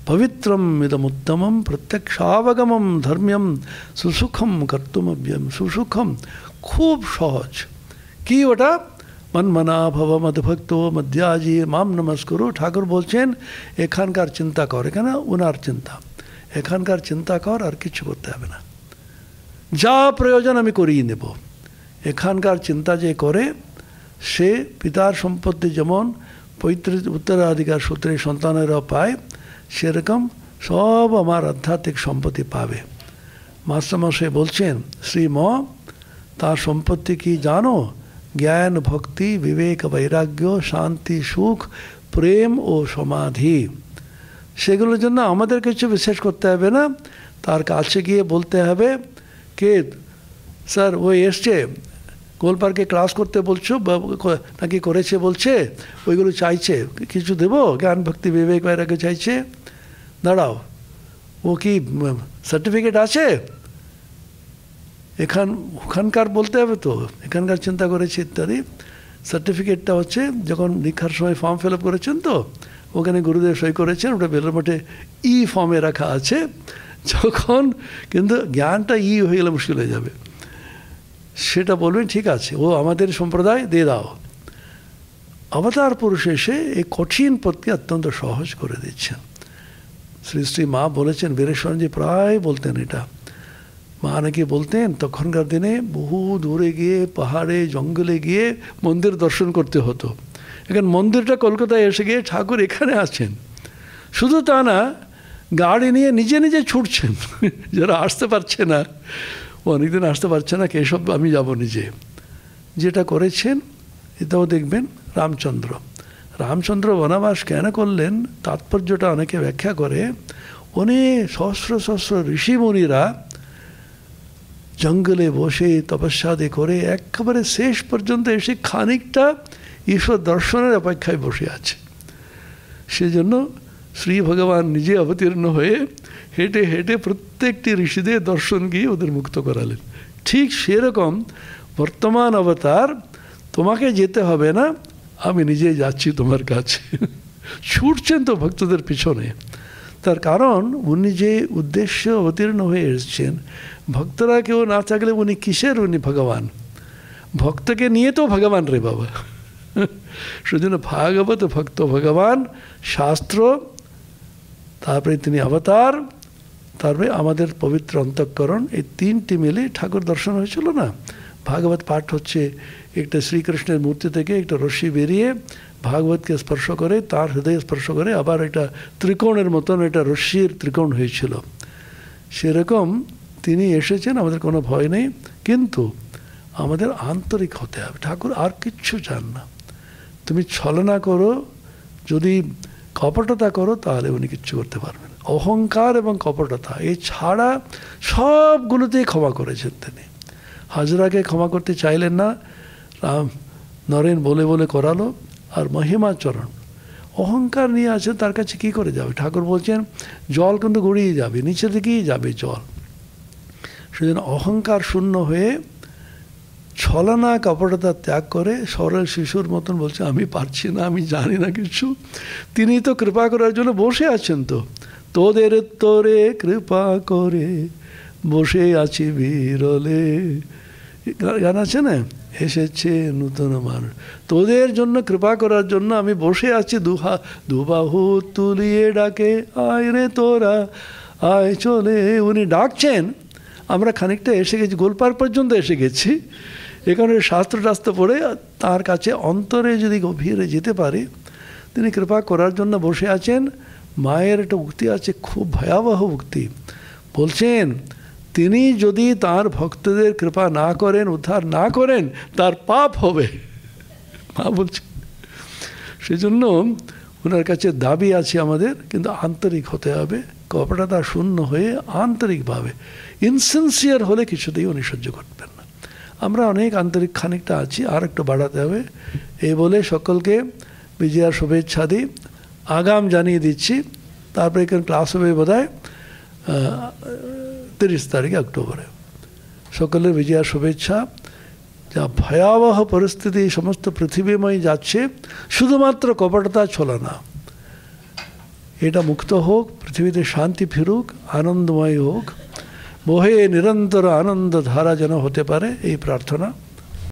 পবিত্রম ইদমুত্তমম প্রত্যক্ষাবগমম ধর্ম্যম সুসুখম কর্তুমব্যয়ম। সুসুখম খুব সহজ। কি ওটা, মনমনা ভব মদভক্ত মধ্যাজি মাম নমস্কুরু। ঠাকুর বলছেন এখানকার চিন্তা কর, এখানে ওনার চিন্তা, এখানকার চিন্তা কর, আর কিছু করতে হবে না, যা প্রয়োজন আমি করিয়ে নেব। এখানকার চিন্তা যে করে সে পিতার সম্পত্তি যেমন পৈতৃক উত্তরাধিকার সূত্রে সন্তানেরা পায়, সেরকম সব আমার আধ্যাত্মিক সম্পত্তি পাবে। মাস্টারমশাই বলছেন শ্রীম, তার সম্পত্তি কি জানো, জ্ঞান ভক্তি বিবেক বৈরাগ্য শান্তি সুখ প্রেম ও সমাধি। সেগুলোর জন্য আমাদের কিছু বিশেষ করতে হবে না, তার কাছে গিয়ে বলতে হবে, কে স্যার ওই এসছে গোলপার্কে ক্লাস করতে বলছো নাকি করেছে, বলছে ওইগুলো চাইছে, কিছু দেবো, জ্ঞান ভক্তি বিবেক বৈরাগ্য চাইছে, দাঁড়াও ও কি সার্টিফিকেট আছে, ওখানকার বলতে হবে তো, এখানকার চিন্তা করেছি ইত্যাদি। সার্টিফিকেটটা হচ্ছে যখন দীক্ষার সময় ফর্ম ফিল আপ করেছেন তো ওখানে গুরুদেব সই করেছেন, ওটা বেলুর মঠে ই ফর্মে রাখা আছে। যখন কিন্তু জ্ঞানটা হয়ে গেলে মুশকিল হয়ে যাবে, সেটা বলবেন ঠিক আছে, ও আমাদের সম্প্রদায় দিয়ে দাও। অবতার পুরুষ এসে এই কঠিন পথকে অত্যন্ত সহজ করে দিচ্ছেন। শ্রী শ্রী মা বলেছেন, বীরেশ্বরজি প্রায় বলতেন এটা, মা নাকি বলতেন তখনকার দিনে বহু দূরে গিয়ে পাহাড়ে জঙ্গলে গিয়ে মন্দির দর্শন করতে হতো। এখন মন্দিরটা কলকাতায় এসে গিয়ে ঠাকুর এখানে আছেন, শুধু তা না গাড়ি নিয়ে নিজে নিজে ছুটছেন, যারা আসতে পারছে না, অনেকদিন আসতে পারছে না, কেসব আমি যাব নিজে। যেটা করেছেন এটাও দেখবেন রামচন্দ্র বনবাস কেন করলেন, তাৎপর্যটা অনেকে ব্যাখ্যা করে। অনেক সহস্র সহস্র ঋষিমুনিরা জঙ্গলে বসে তপস্যাদি করে একেবারে শেষ পর্যন্ত এসে খানিকটা ঈশ্বর দর্শনের অপেক্ষায় বসে আছে। সেজন্য শ্রী ভগবান নিজে অবতীর্ণ হয়ে হেঁটে হেঁটে প্রত্যেকটি ঋষিদের দর্শন গিয়ে ওদের মুক্ত করালেন। ঠিক সেরকম বর্তমান অবতার, তোমাকে যেতে হবে না, আমি নিজেই যাচ্ছি তোমার কাছে। ছুটছেন তো ভক্তদের পিছনে, তার কারণ উনি যে উদ্দেশ্য অবতীর্ণ হয়ে এসেছেন, ভক্তরা কেউ না থাকলে উনি কিসের, উনি ভগবান, ভক্তকে নিয়ে তো ভগবান রে বাবা। সেজন্য ভাগবত ভক্ত ভগবান, শাস্ত্র, তারপরে তিনি অবতার, তারপরে আমাদের পবিত্র অন্তঃকরণ, এই তিনটি মিলে ঠাকুর দর্শন হয়েছিল না। ভাগবত পাঠ হচ্ছে, একটা শ্রীকৃষ্ণের মূর্তি থেকে একটা রশ্মি বেরিয়ে ভাগবতকে স্পর্শ করে, তার হৃদয়ে স্পর্শ করে, আবার একটা ত্রিকোণের মতন একটা রশ্মির ত্রিকোণ হয়েছিল। সেরকম তিনি এসেছেন, আমাদের কোনো ভয় নেই, কিন্তু আমাদের আন্তরিক হতে হবে। ঠাকুর আর কিচ্ছু চান না। তুমি ছলনা করো, যদি কপটতা করো, তাহলে উনি কিচ্ছু করতে পারবেন। অহংকার এবং কপটতা এই ছাড়া সবগুলোতেই ক্ষমা করেছেন তিনি। হাজরাকে ক্ষমা করতে চাইলেন না, নরেন বলে বলে করালো। আর মহিমাচরণ অহংকার নিয়ে আছে, তার কাছে কি করে যাবে? ঠাকুর বলছেন জল কিন্তু গড়িয়ে যাবে, নিচের দিকেই যাবে জল। সেজন্য অহংকার শূন্য হয়ে ছলনা কপটতা ত্যাগ করে সরল শিশুর মতন বলছে আমি পারছি না, আমি জানি না কিছু। তিনি তো কৃপা করার জন্য বসে আছেন। তো তোদের তোরে কৃপা করে বসে আছি বিরলে, গান আছে না, এসেছে নূতন মানুষ। তোদের জন্য কৃপা করার জন্য আমি বসে আছি, দুবাহু তুলিয়ে ডাকে আয় রে তোরা আয় চলে। উনি ডাকছেন, আমরা খানিকটা এসে গেছি, গোলপাড় পর্যন্ত এসে গেছি। এখানে শাস্ত্র পড়ে তার কাছে অন্তরে যদি গভীরে যেতে পারে, তিনি কৃপা করার জন্য বসে আছেন। মায়ের একটা উক্তি আছে, খুব ভয়াবহ উক্তি। বলছেন তিনি যদি তার ভক্তদের কৃপা না করেন, উদ্ধার না করেন, তার পাপ হবে। মা বলছেন, সেজন্য ওনার কাছে দাবি আছে আমাদের, কিন্তু আন্তরিক হতে হবে, কপটতা শূন্য হয়ে আন্তরিকভাবে। ইনসিনসিয়ার হলে কিছুতেই উনি সহ্য করবেন না। আমরা অনেক আন্তরিক খানিকটা আছি, আর একটু বাড়াতে হবে। এই বলে সকলকে বিজয়ার শুভেচ্ছা দিই, আগাম জানিয়ে দিচ্ছি। তারপরে এখানে ক্লাস হবে বোধহয় 30 তারিখে অক্টোবরে। সকলের বিজয়ার শুভেচ্ছা। যা ভয়াবহ পরিস্থিতি সমস্ত পৃথিবীময় যাচ্ছে, শুধুমাত্র কপটতা ছলনা, এটা মুক্ত হোক, পৃথিবীতে শান্তি ফিরুক, আনন্দময় হোক, বহে নিরন্তর আনন্দ ধারা যেন হতে পারে, এই প্রার্থনা।